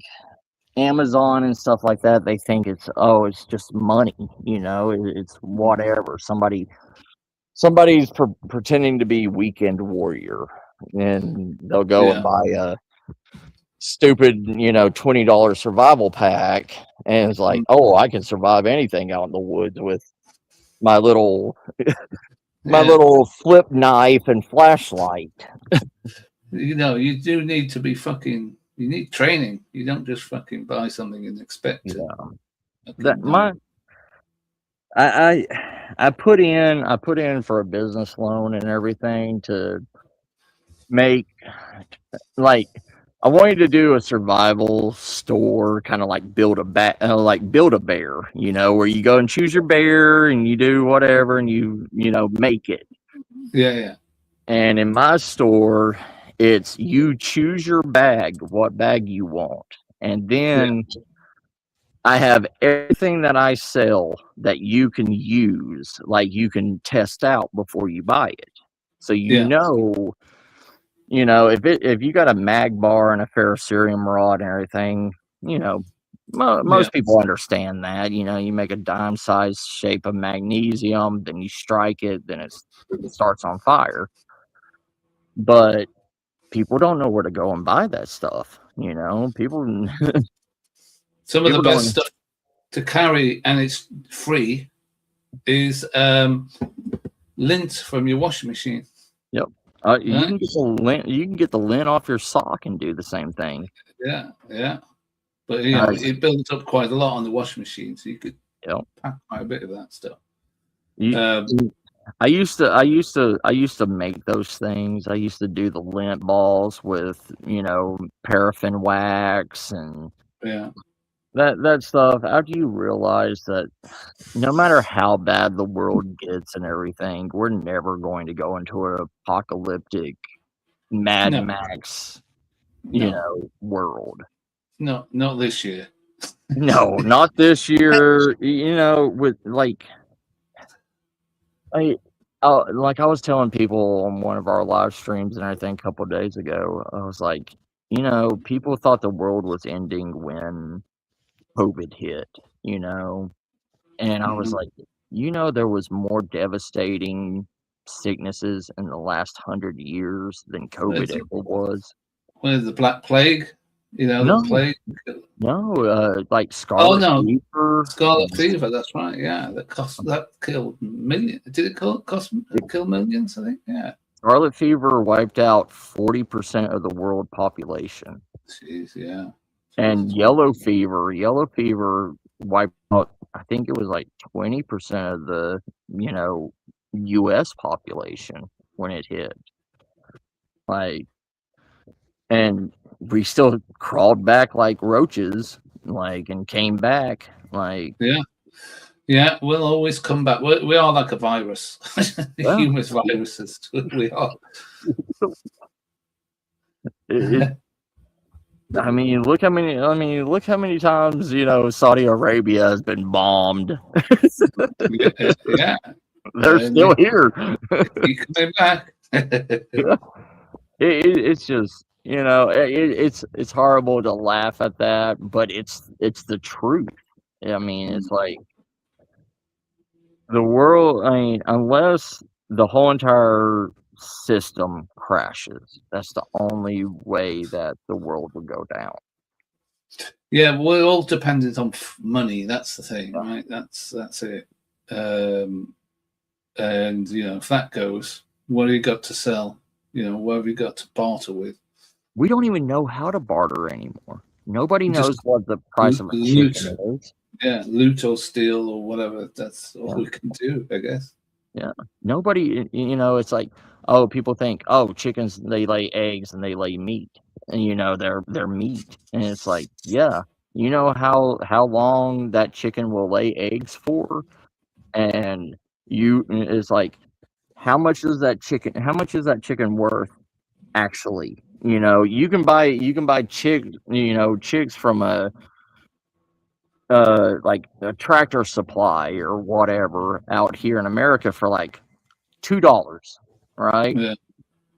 Amazon and stuff like that, they think it's just money, it's whatever. Somebody's pretending to be weekend warrior, and they'll go and Yeah. buy a stupid, $20 survival pack, and it's like, Mm. oh, I can survive anything out in the woods with my little my Yeah. little flip knife and flashlight. You do need to be fucking. You need training. You don't just fucking buy something and expect to Yeah, that fucking. my I put in for a business loan and everything to make, like, I wanted to do a survival store, kind of like build a bear, where you go and choose your bear and you do whatever and you make it. Yeah, yeah, And in my store, it's you choose your bag, what bag you want. And yeah, then I have everything that I sell that you can use, like you can test out before you buy it. So yeah, if you got a mag bar and a ferrocerium rod and everything, you know, yeah, most people understand that. You make a dime size shape of magnesium, then you strike it, then it starts on fire. But people don't know where to go and buy that stuff. People Some of the people best don't. stuff to carry, and it's free, is lint from your washing machine. Yep. You Right? can get the lint. You can get the lint off your sock and do the same thing. Yeah, yeah. But Uh, it builds up quite a lot on the washing machine, so you could yep. pack quite a bit of that stuff. You, Um, I used to make those things. I used to do the lint balls with paraffin wax and yeah, that stuff. After you realize that no matter how bad the world gets and everything, we're never going to go into an apocalyptic Mad no, Max, no, world. no, not this year. No, not this year. With I, like I was telling people on one of our live streams and everything a couple of days ago, I was like, people thought the world was ending when COVID hit, you know, and I was Mhm. like, there was more devastating sicknesses in the last 100 years than COVID There's ever was. the Black Plague, the No, plague. no, like Oh scarlet no, fever. Scarlet Fever. That's right. Yeah, that killed millions. Did it kill millions? I think. Yeah. Scarlet fever wiped out 40% of the world population. Jeez. Yeah. And Jesus. yellow fever wiped out, I think it was like 20% of the, US population when it hit. Like, and we still crawled back like roaches, like, and came back. Like, Yeah. Yeah. We'll always come back. We are like a virus. well, Humans, viruses. We are. it, look how many times, Saudi Arabia has been bombed. Yeah. Yeah. They're And still here. keep coming back. Yeah. It's just it's horrible to laugh at that, but it's the truth. It's like the world. Unless the whole entire system crashes, that's the only way that the world would go down. Yeah, we're all dependent on money. That's the thing, Yeah. right? That's it. Um, and if that goes, what have you got to sell? What have you got to barter with? We don't even know how to barter anymore. Nobody Just knows what the price of a loot, chicken is. yeah, loot or steal or whatever. That's all Yeah. we can do, I guess. Yeah. Nobody, it's like, oh, people think, oh, chickens, they lay eggs and they lay meat, and they're meat, and it's like, yeah, you know how long that chicken will lay eggs for, and it's like, how much is that chicken worth actually? You can buy chicks from like a Tractor Supply or whatever out here in America for like $2, right? Yeah,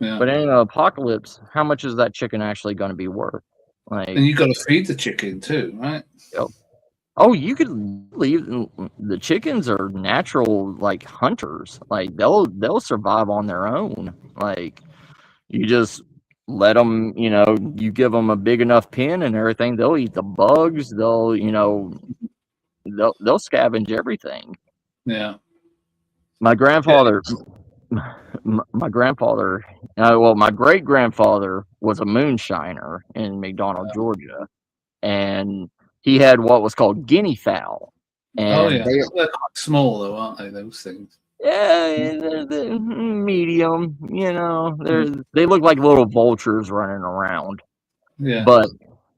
yeah. But in an apocalypse, how much is that chicken actually going to be worth? Like, And you got to feed the chicken too, right? yep. Oh, you could leave the chickens are natural like hunters. Like they'll survive on their own. Like you just let them, you give them a big enough pen and everything. They'll eat the bugs. They'll scavenge everything. Yeah, My yeah, grandfather, my grandfather, well, my great grandfather was a moonshiner in McDonough, Georgia, and he had what was called guinea fowl. Oh and yeah, they're quite small though, aren't they? Those things. they're medium. You know, Mm. they look like little vultures running around. Yeah, But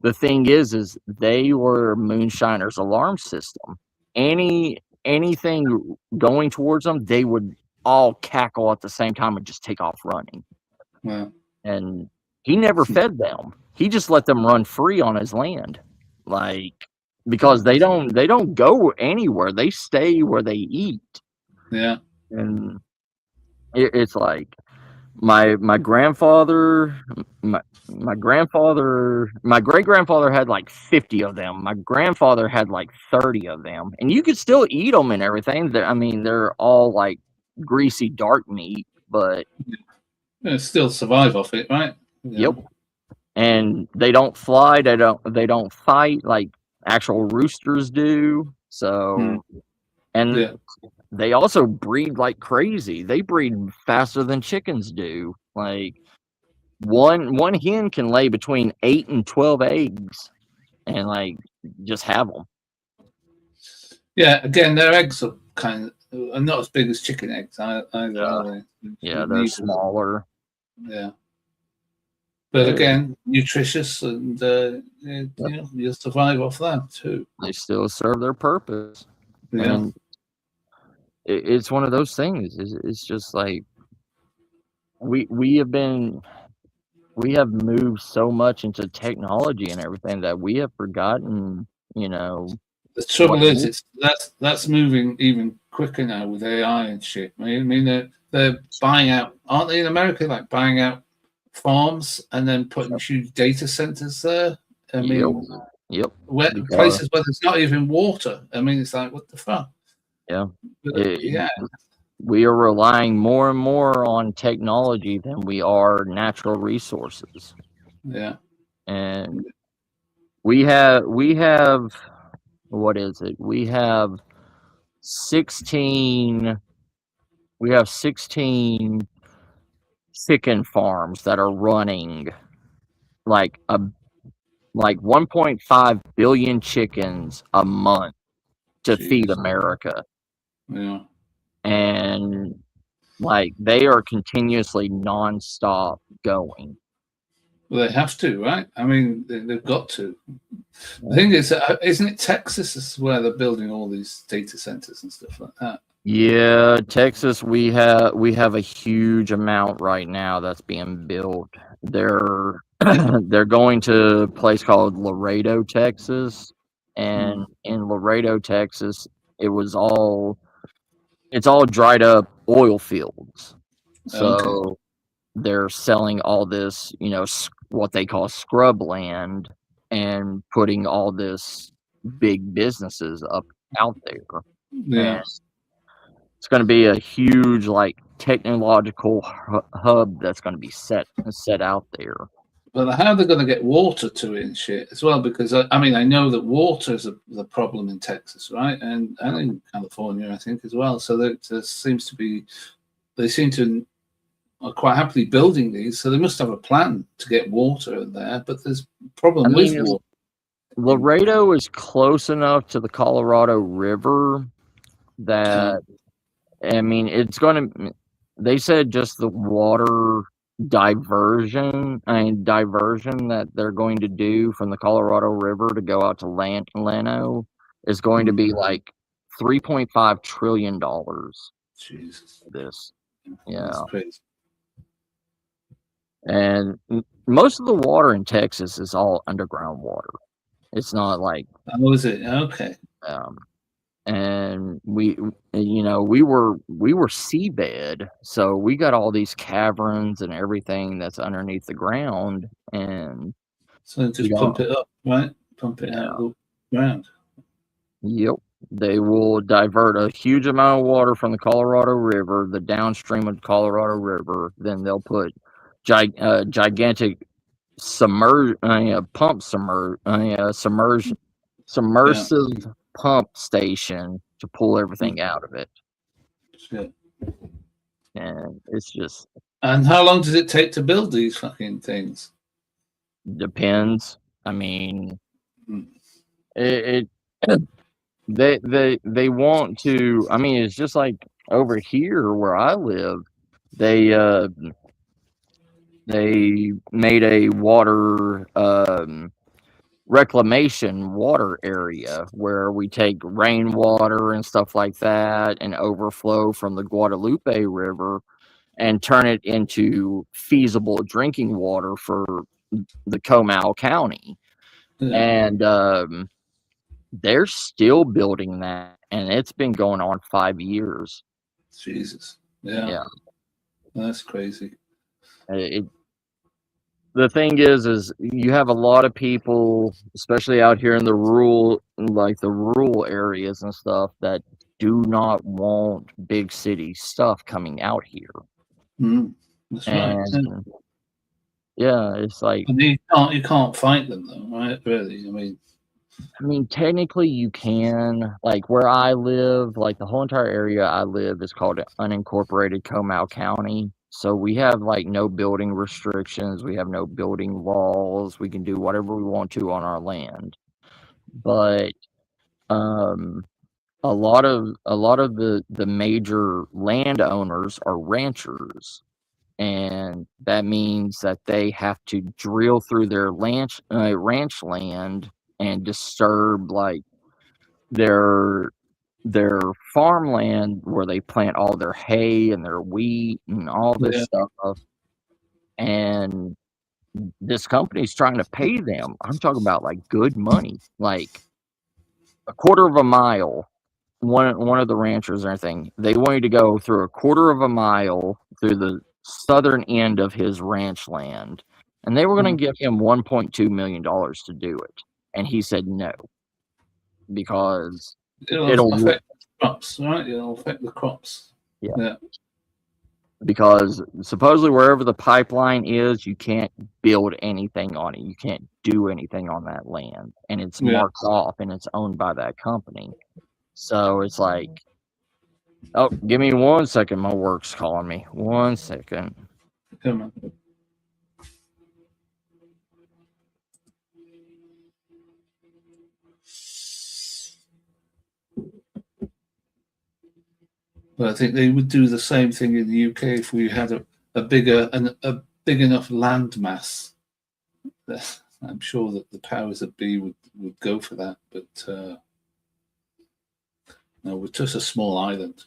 the thing is they were Moonshiner's alarm system. Anything going towards them, they would all cackle at the same time and just take off running. well, And he never fed them. He just let them run free on his land, like because they don't go anywhere. They stay where they eat, yeah, and it's like my grandfather, my great grandfather had like 50 of them. My grandfather had like 30 of them, and you could still eat them and everything. I mean, they're all like greasy dark meat, but yeah, still survive off it, right? yep. Yeah, And they don't fly. They don't fight like actual roosters do. mm. So and Yeah, they also breed like crazy. They breed faster than chickens do. Like one hen can lay between 8 and 12 eggs, and like just have them. yeah. Again, their eggs are kind of are not as big as chicken eggs either, Yeah, are they? yeah, You they're need, smaller. yeah. But They're, again, nutritious, and yep, you'll survive off that too. they still serve their purpose, Yeah, and it's one of those things. It's just like we have been we have moved so much into technology and everything that we have forgotten, you know, the what trouble it is, is. it's that's moving even quicker now with AI and shit. I mean, they're buying out, aren't they in America? Like buying out farms and then putting huge data centers there. I Yep, mean, yep. where Because places where there's not even water. I mean, it's like what the fuck? yeah, But, it, yeah, we are relying more and more on technology than we are natural resources, yeah. and we have what is it? 16 we have 16 chicken farms that are running like a like 1.5 billion chickens a month to feed Jesus. America, Yeah. and like they are continuously nonstop going. Well, they have to, right? I mean, they've got to. The Yeah. thing is, isn't it Texas is where they're building all these data centers and stuff like that? Yeah, Texas, we have a huge amount right now that's being built. They're they're going to a place called Laredo, Texas, and Hmm. in Laredo, Texas, it was all it's all dried up oil fields. Okay. So they're selling all this, what they call scrub land, and putting all this big businesses up out there. And Yeah. it's going to be a huge, like, technological hub that's going to be set out there. But how are they going to get water to it and shit as well? Because I mean, I know that water is the problem in Texas, right, and in California, I think as well. So there seems to be they seem to are quite happily building these, so they must have a plan to get water there. But there's a I problem with mean, water. Laredo is close enough to the Colorado River Um, that, I mean, it's going to. They said just the water diversion that they're going to do from the Colorado River to go out to Lano is going to hmm, be like $3.5 trillion. Jesus, This, that's yeah, crazy. and most of the water in Texas is all underground water. It's not like, How is it? Okay. um, and we were seabed, so we got all these caverns and everything that's underneath the ground, and So we just pump don't. it up, right? Pump it out Yeah, of the ground. yep, they will divert a huge amount of water from the Colorado River, the downstream of the Colorado River. Then they'll put gigantic Yeah. submersive pump station to pull Hmm, everything out of it, shit. and it's just And how long does it take to build these fucking things? depends. I mean, Hmm. it they want to. I mean, it's just like over here where I live. They they made a water reclamation water area where we take rainwater and stuff like that and overflow from the Guadalupe River and turn it into feasible drinking water for the Comal County. Yeah. And they're still building that, and it's been going on 5 years. Jesus. Yeah. Yeah, That's crazy. it, the thing is you have a lot of people, especially out here in the rural areas and stuff, that do not want big city stuff coming out here. Mm. That's right. Yeah. And yeah, it's like, And you can't fight them though, right? Really. I mean, technically you can. Like where I live, like the whole entire area I live is called unincorporated Comal County. So we have like no building restrictions, we have no building laws. We can do whatever we want to on our land. But um a lot of the major landowners are ranchers, and that means that they have to drill through their ranch land and disturb like their their farmland where they plant all their hay and their wheat and all this Yeah. stuff. And this company's trying to pay them. I'm talking about like good money, like a quarter of a mile. One of the ranchers or anything, they wanted to go through a quarter of a mile through the southern end of his ranch land, and they were going Mm. to give him $1.2 million to do it, and he said no because It'll it'll affect the crops, right? It'll affect the crops. yeah, Yeah. because supposedly wherever the pipeline is, you can't build anything on it. You can't do anything on that land, and it's Yeah. marked off and it's owned by that company. So it's like, oh, give me 1 second. My work's calling me. 1 second. Come on. But I think they would do the same thing in the UK if we had a big enough land mass. I'm sure that the powers that be would go for that. But no, we're just a small island.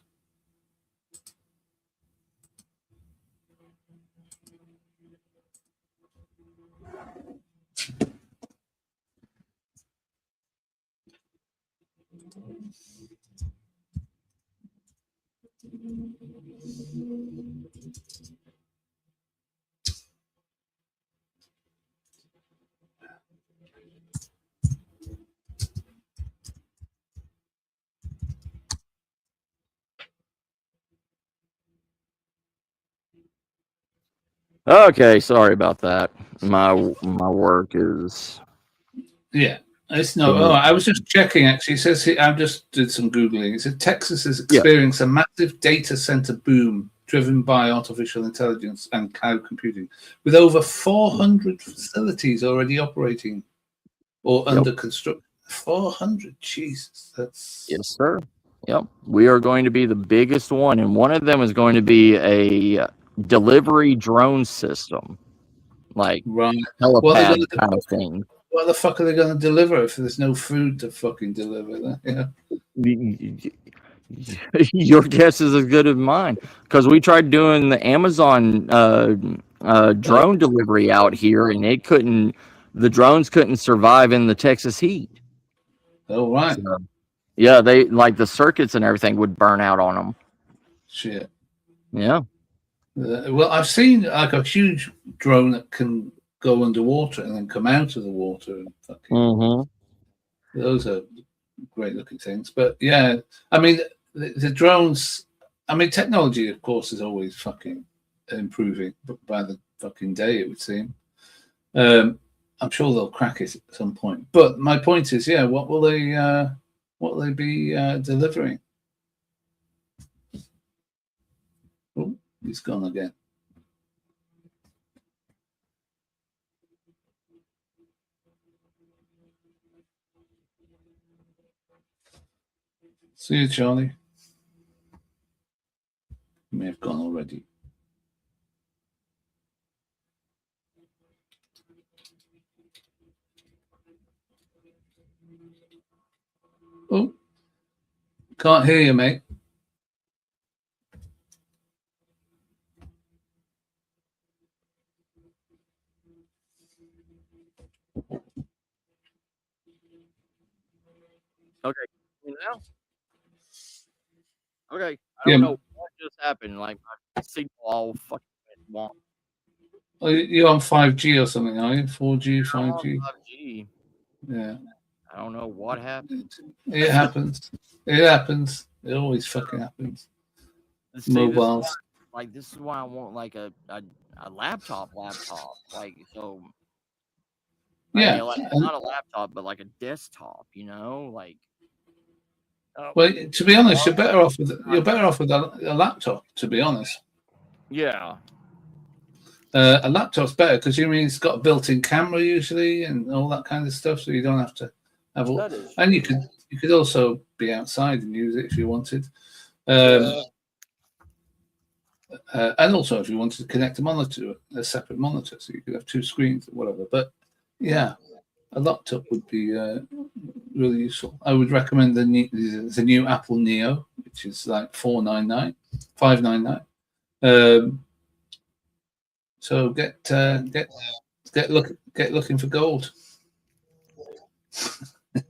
Okay, sorry about that. My work is Yeah. It's no. Oh, I was just checking. Actually, it says here, I just did some googling. It said Texas has yeah, experienced a massive data center boom driven by artificial intelligence and cloud computing, with over 400 facilities already operating or yep, under construction. 400, Jesus, that's yes, sir. Yep, we are going to be the biggest one, and one of them is going to be a delivery drone system, like right. What are they helipad going to? kind of thing. What the fuck are they going to deliver if there's no food to fucking deliver? Yeah. Your guess is as good as mine, because we tried doing the Amazon Oh, drone delivery out here, and it couldn't. The drones couldn't survive in the Texas heat. oh, right. So, yeah, they like the circuits and everything would burn out on them. Shit. Yeah. Well, I've seen like a huge drone that can go underwater and then come out of the water and fucking. Mm-hmm. Those are great looking things. But yeah, I mean, the drones. I mean, technology, of course, is always fucking improving by the fucking day. It would seem. Um, I'm sure they'll crack it at some point. But my point is, yeah, what will they? What will they be delivering? Oh, he's gone again. See you, Charlie. You may have gone already. Oh, can't hear you, mate. Okay, you now? Okay, I Yeah, don't know what just happened. Like my signal all fucking went wonk. you're on 5G or something, are you? 4G, I'm on 5G? 5G. Yeah. I don't know what happened. It happens. It happens. It always fucking happens. See, Mobiles. this is why I want like a laptop. Like so, Yeah. like not a laptop, but like a desktop. You know, like Well, to be honest, oh, you're better off with a laptop. To be honest, yeah, a laptop's better because you mean it's got a built-in camera usually and all that kind of stuff, so you don't have to have all. that is. And you could also be outside and use it if you wanted. Yeah. And also if you wanted to connect a monitor, a separate monitor, so you could have two screens or whatever. But yeah, a laptop would be really useful. I would recommend the new Apple Neo, which is like 499, 599. So get looking for gold.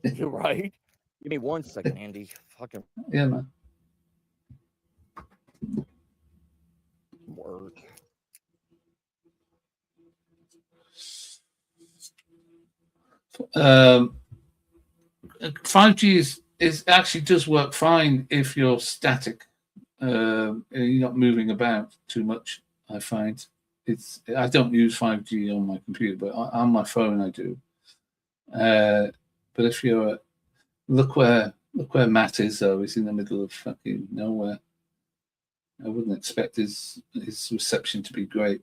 You're right. Give me 1 second, Andy. Fucking Yeah, man. work. 5G is actually does work fine if you're static. You're not moving about too much. I find I don't use 5G on my computer, but on my phone I do. But if you're look where Matt is though, he's in the middle of fucking nowhere. I wouldn't expect his reception to be great.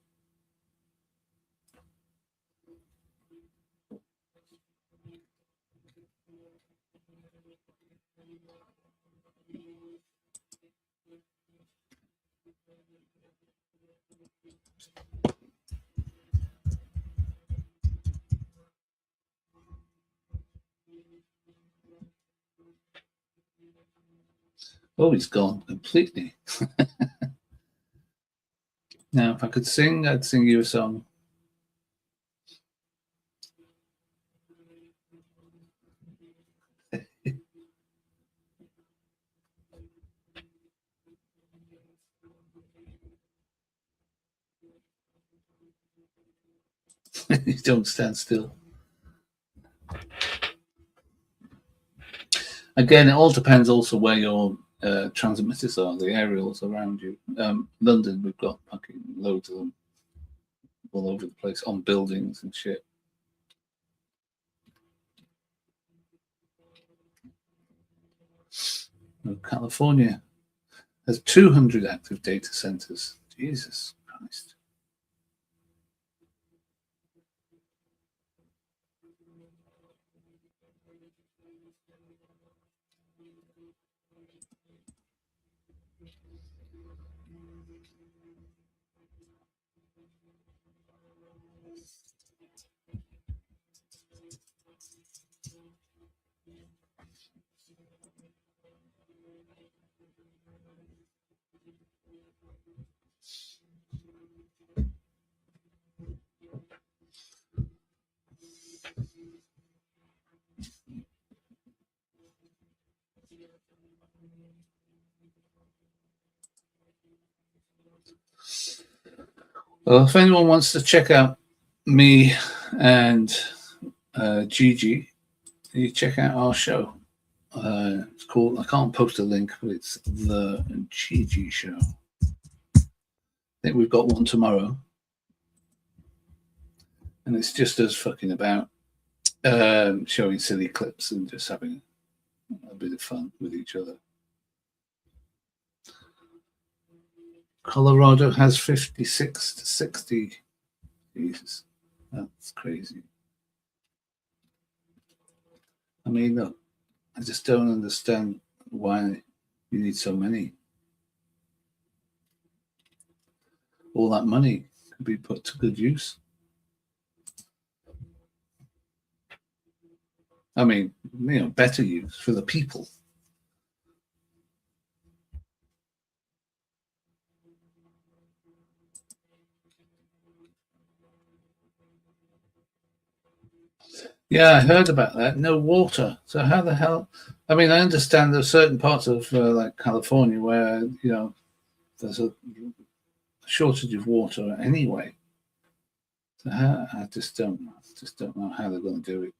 Oh, he's gone completely. Now, if I could sing, I'd sing you a song. Don't stand still. Again, it all depends also where your transmitters are, the aerials around you. London, we've got fucking loads of them all over the place on buildings and shit. California has 200 active data centers. Jesus Christ. Well, if anyone wants to check out me and Gigi, you check out our show. It's called, I can't post a link, but it's the Gigi Show. I think we've got one tomorrow. And it's just us fucking about, showing silly clips and just having a bit of fun with each other. Colorado has 56 to 60. Jesus, that's crazy. I mean, look, I just don't understand why you need so many. All that money could be put to good use. I mean, better use for the people. Yeah, I heard about that. No water. So how the hell? I mean, I understand there's certain parts of like California where there's a shortage of water anyway. So I just don't know how they're going to do it.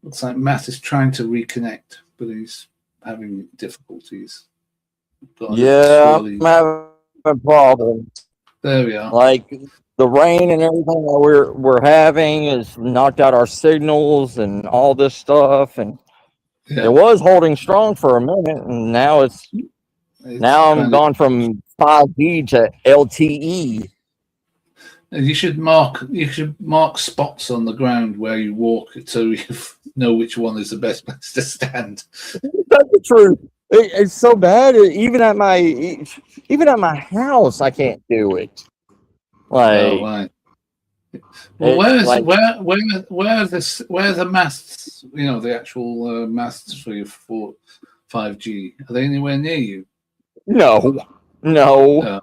Looks like Matt is trying to reconnect, but he's having difficulties. Yeah, I'm having problems. There we are. Like the rain and everything that we're having has knocked out our signals and all this stuff, and Yeah. it was holding strong for a minute, and now I'm gone from 5G to LTE. You should mark spots on the ground where you walk so you know which one is the best place to stand. That's the truth. It's so bad. Even at my house, I can't do it. Like, right. Well, where are the masts? The actual masts for your 5G. Are they anywhere near you? No.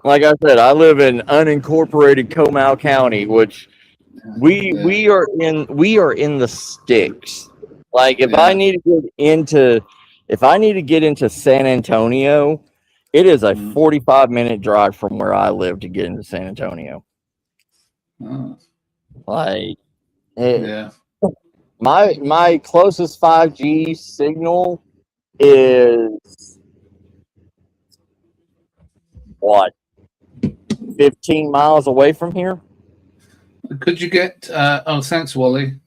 Like I said, I live in unincorporated Comal County, which we are in the sticks. Like if I need to get into San Antonio, it is a 45-minute drive from where I live to get into San Antonio. Oh. Like my closest 5G signal is what, 15 miles away from here. Could you get thanks, Wally.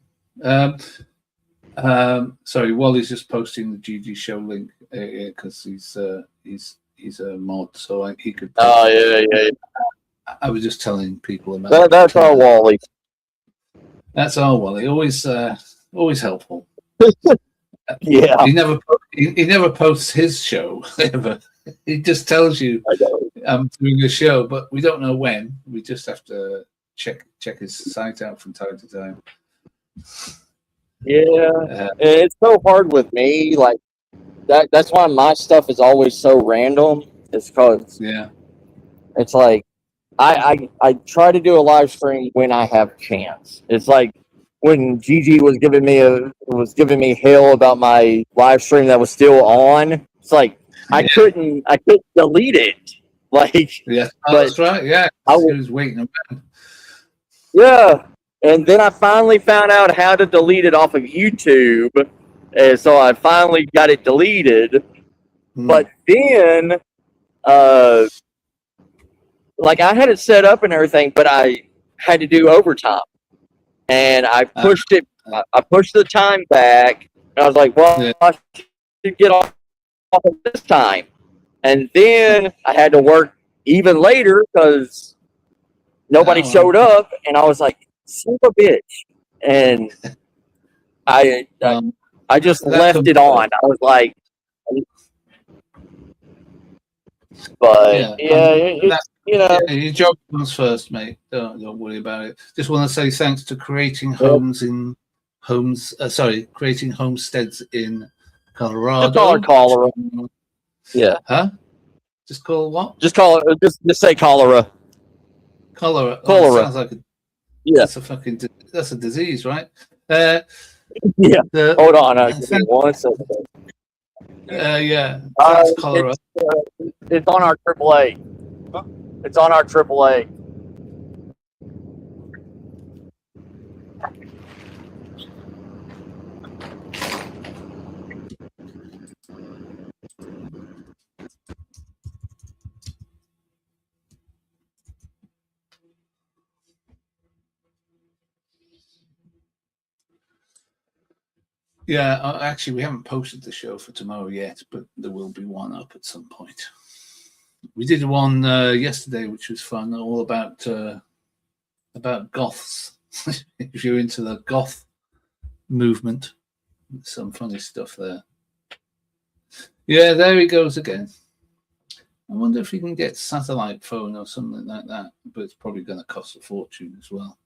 Sorry, Wally's just posting the GG show link because he's a mod, so he could. Oh yeah. I was just telling people about that's our Wally. That's our Wally. Always helpful. Yeah. He never posts his show ever. He just tells you I'm doing a show, but we don't know when. We just have to check his site out from time to time. Yeah, it's so hard with me. Like that's why my stuff is always so random. It's because it's like I try to do a live stream when I have chance. It's like when Gigi was giving me hell about my live stream that was still on. It's like I couldn't delete it. Like that's right. Yeah, I was waiting around. Yeah, and then I finally found out how to delete it off of YouTube, and so I finally got it deleted. But then, like I had it set up and everything, but I had to do overtime, and I pushed it. I pushed the time back, and I was like, "Well, I should get off of this time." And then I had to work even later because nobody showed up, and I was like, "Son of a bitch!" And I just left it on. I was like, but your job comes first, mate. Don't worry about it. Just want to say thanks to creating creating homesteads in Colorado. Just call it cholera. Yeah. Huh? Just call what? Just call it. Just say cholera. Cholera. Cholera. Sounds like that's a disease, right? Yeah. Hold on. Give me 1 second. That's cholera. It's on our AAA. It's on our AAA. Yeah, actually, we haven't posted the show for tomorrow yet, but there will be one up at some point. We did one yesterday, which was fun, all about goths. If you're into the goth movement, some funny stuff there. Yeah, there he goes again. I wonder if you can get satellite phone or something like that, but it's probably going to cost a fortune as well.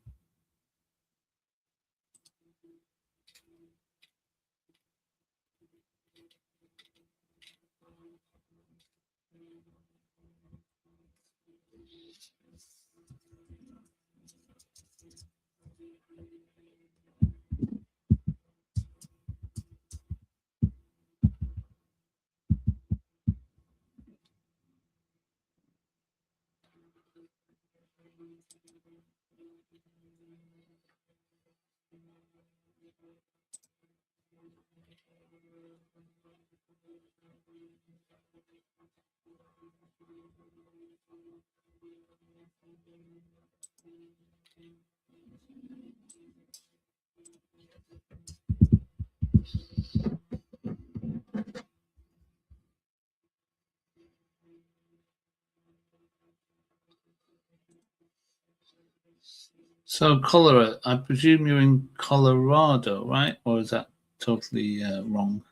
So, Colorado, I presume you're in Colorado, right? Or is that totally wrong?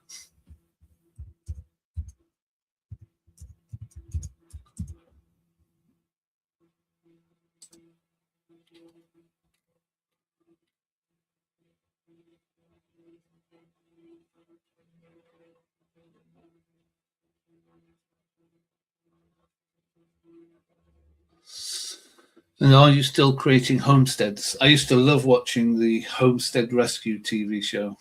And are you still creating homesteads? I used to love watching the Homestead Rescue TV show.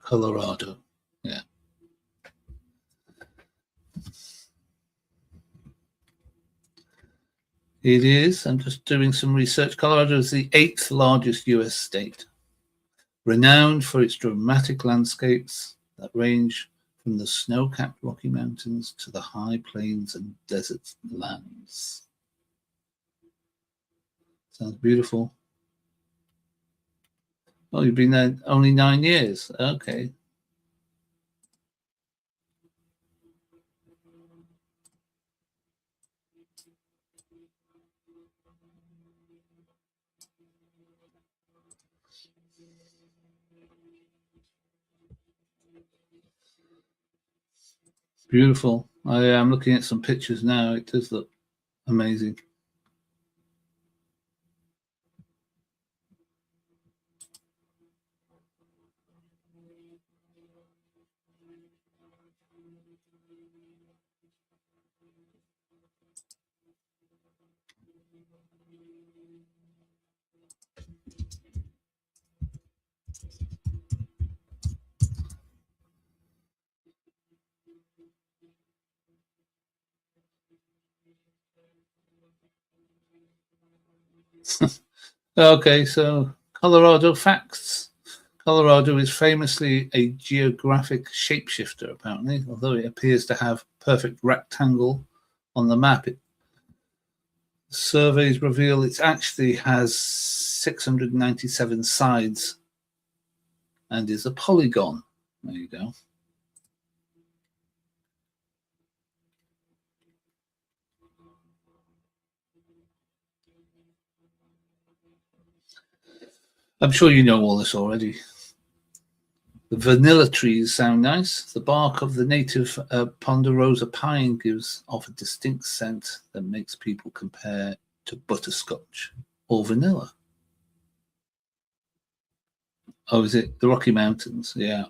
Colorado. Yeah. It is. I'm just doing some research. Colorado is the 8th largest US state, renowned for its dramatic landscapes that range from the snow-capped Rocky Mountains to the high plains and desert lands. Sounds beautiful. Oh, you've been there only 9 years. Okay. Beautiful. I am looking at some pictures now. It does look amazing. Okay, so Colorado facts. Colorado is famously a geographic shapeshifter, apparently, although it appears to have perfect rectangle on the map. Surveys reveal it actually has 697 sides and is a polygon. There you go. I'm sure you know all this already. The vanilla trees sound nice. The bark of the native ponderosa pine gives off a distinct scent that makes people compare to butterscotch or vanilla. Oh, is it the Rocky Mountains? Yeah.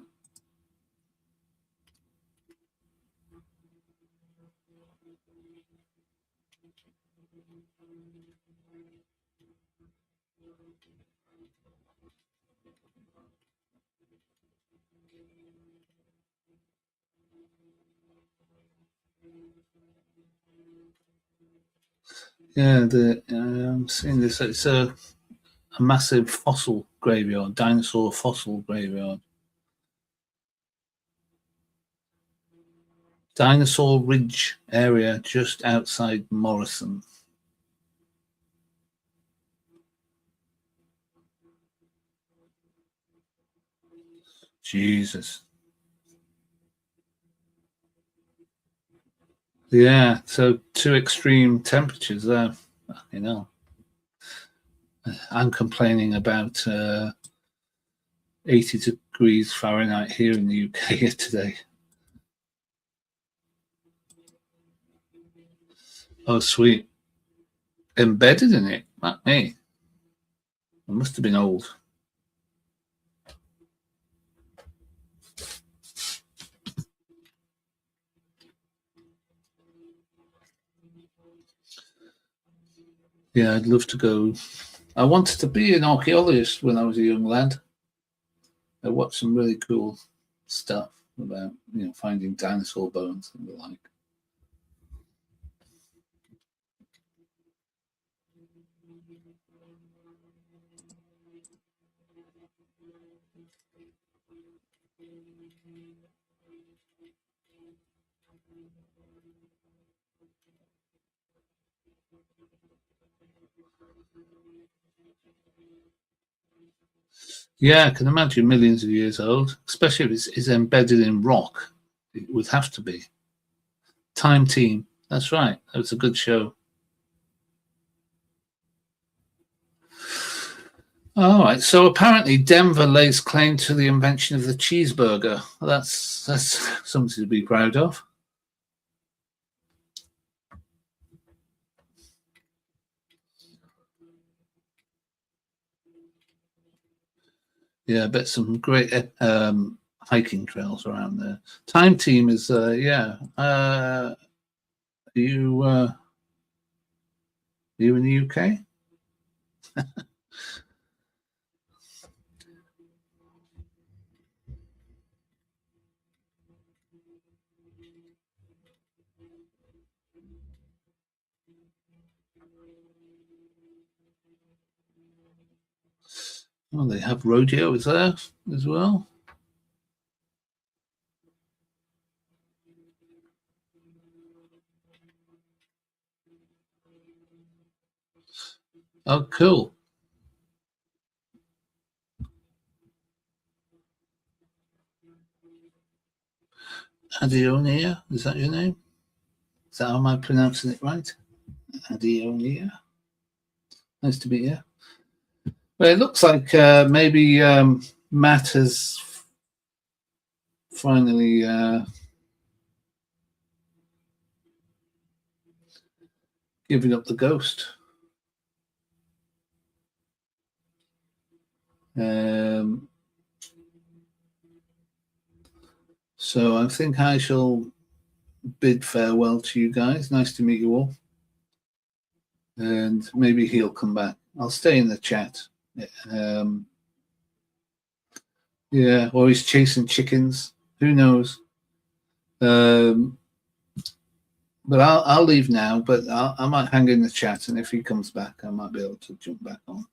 Yeah, I'm seeing this. It's a massive fossil graveyard, dinosaur fossil graveyard. Dinosaur Ridge area just outside Morrison. Jesus. Yeah, so two extreme temperatures there. You know, I'm complaining about 80 degrees Fahrenheit here in the UK today. Oh, sweet. Embedded in it? Not me. I must have been old. Yeah, I'd love to go. I wanted to be an archaeologist when I was a young lad. I watched some really cool stuff about, finding dinosaur bones and the like. Yeah, I can imagine millions of years old, especially if it's embedded in rock. It would have to be. Time Team. That's right. That was a good show. All right. So apparently Denver lays claim to the invention of the cheeseburger. That's something to be proud of. Yeah, I bet some great hiking trails around there. Time Team is yeah. You in the UK? Oh, they have rodeos there as well. Oh, cool. Adionia, is that your name? Is that how am I pronouncing it right? Adionia. Nice to meet you. Well, it looks like maybe Matt has finally given up the ghost. So I think I shall bid farewell to you guys. Nice to meet you all. And maybe he'll come back. I'll stay in the chat. Yeah, or he's chasing chickens. Who knows? But I'll leave now. But I might hang in the chat, and if he comes back, I might be able to jump back on.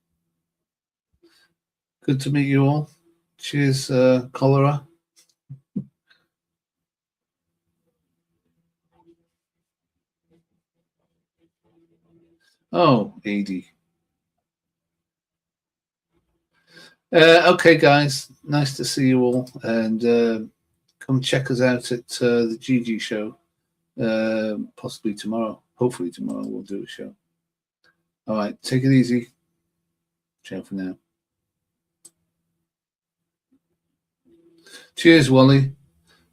Good to meet you all. Cheers, cholera. Oh, 80. Okay, guys. Nice to see you all, and come check us out at the GG show. Possibly tomorrow. Hopefully tomorrow we'll do a show. All right, take it easy. Ciao for now. Cheers, Wally.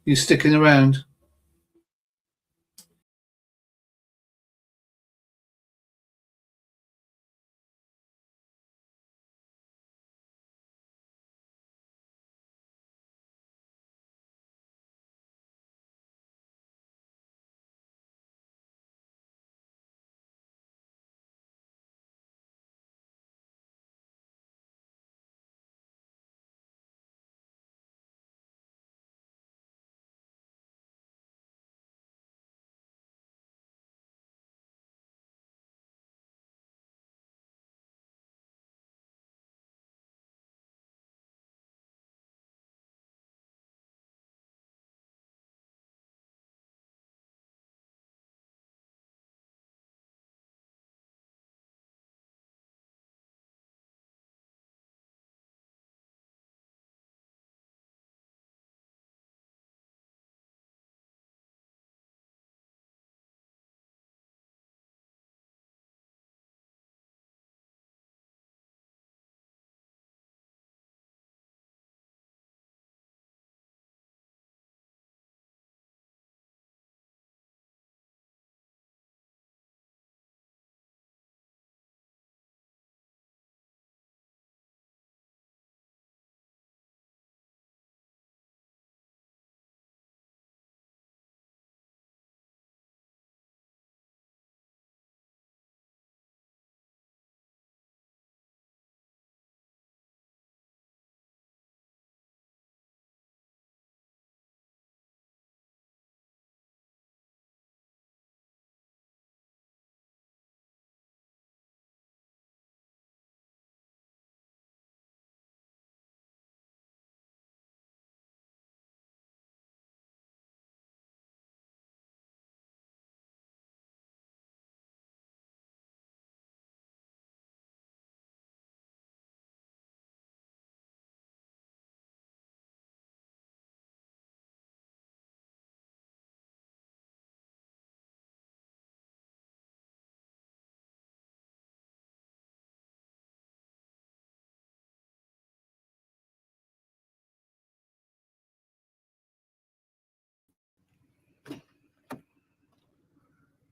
You sticking around?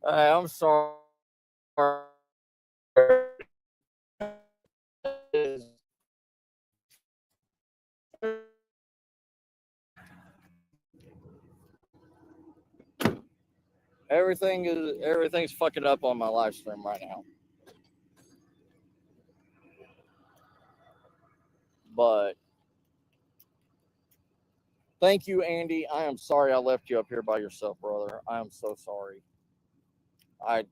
I'm sorry. Everything's fucking up on my live stream right now. But thank you, Andy. I am sorry I left you up here by yourself, brother. I am so sorry. I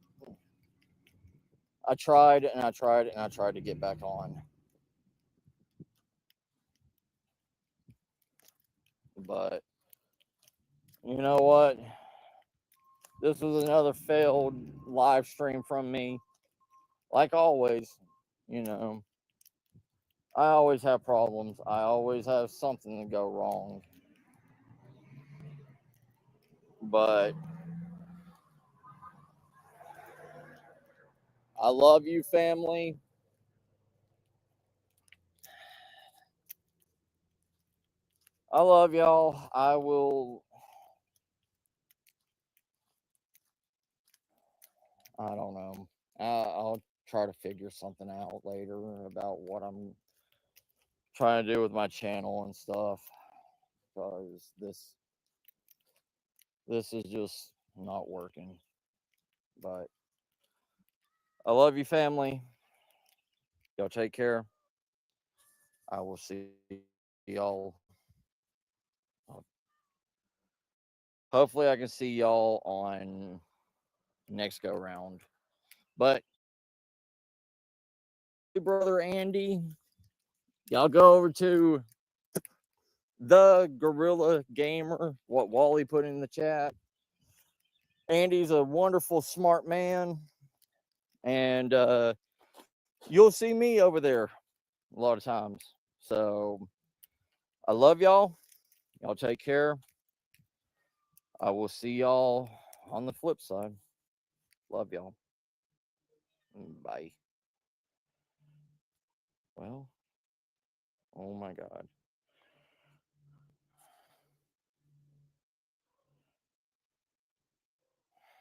I tried and I tried and I tried to get back on. But you know what? This was another failed live stream from me. Like always, you know, I always have problems. I always have something to go wrong. But I love you, family. I love y'all. I don't know. I'll try to figure something out later about what I'm trying to do with my channel and stuff. Because this is just not working. But I love you, family. Y'all take care. I will see y'all. Hopefully, I can see y'all on next go round. But brother Andy, y'all go over to the Gorilla Gamer. What Wally put in the chat. Andy's a wonderful, smart man, and you'll see me over there a lot of times. So I love y'all. Y'all take care. I will see y'all on the flip side. Love y'all. Bye. Well, oh my God.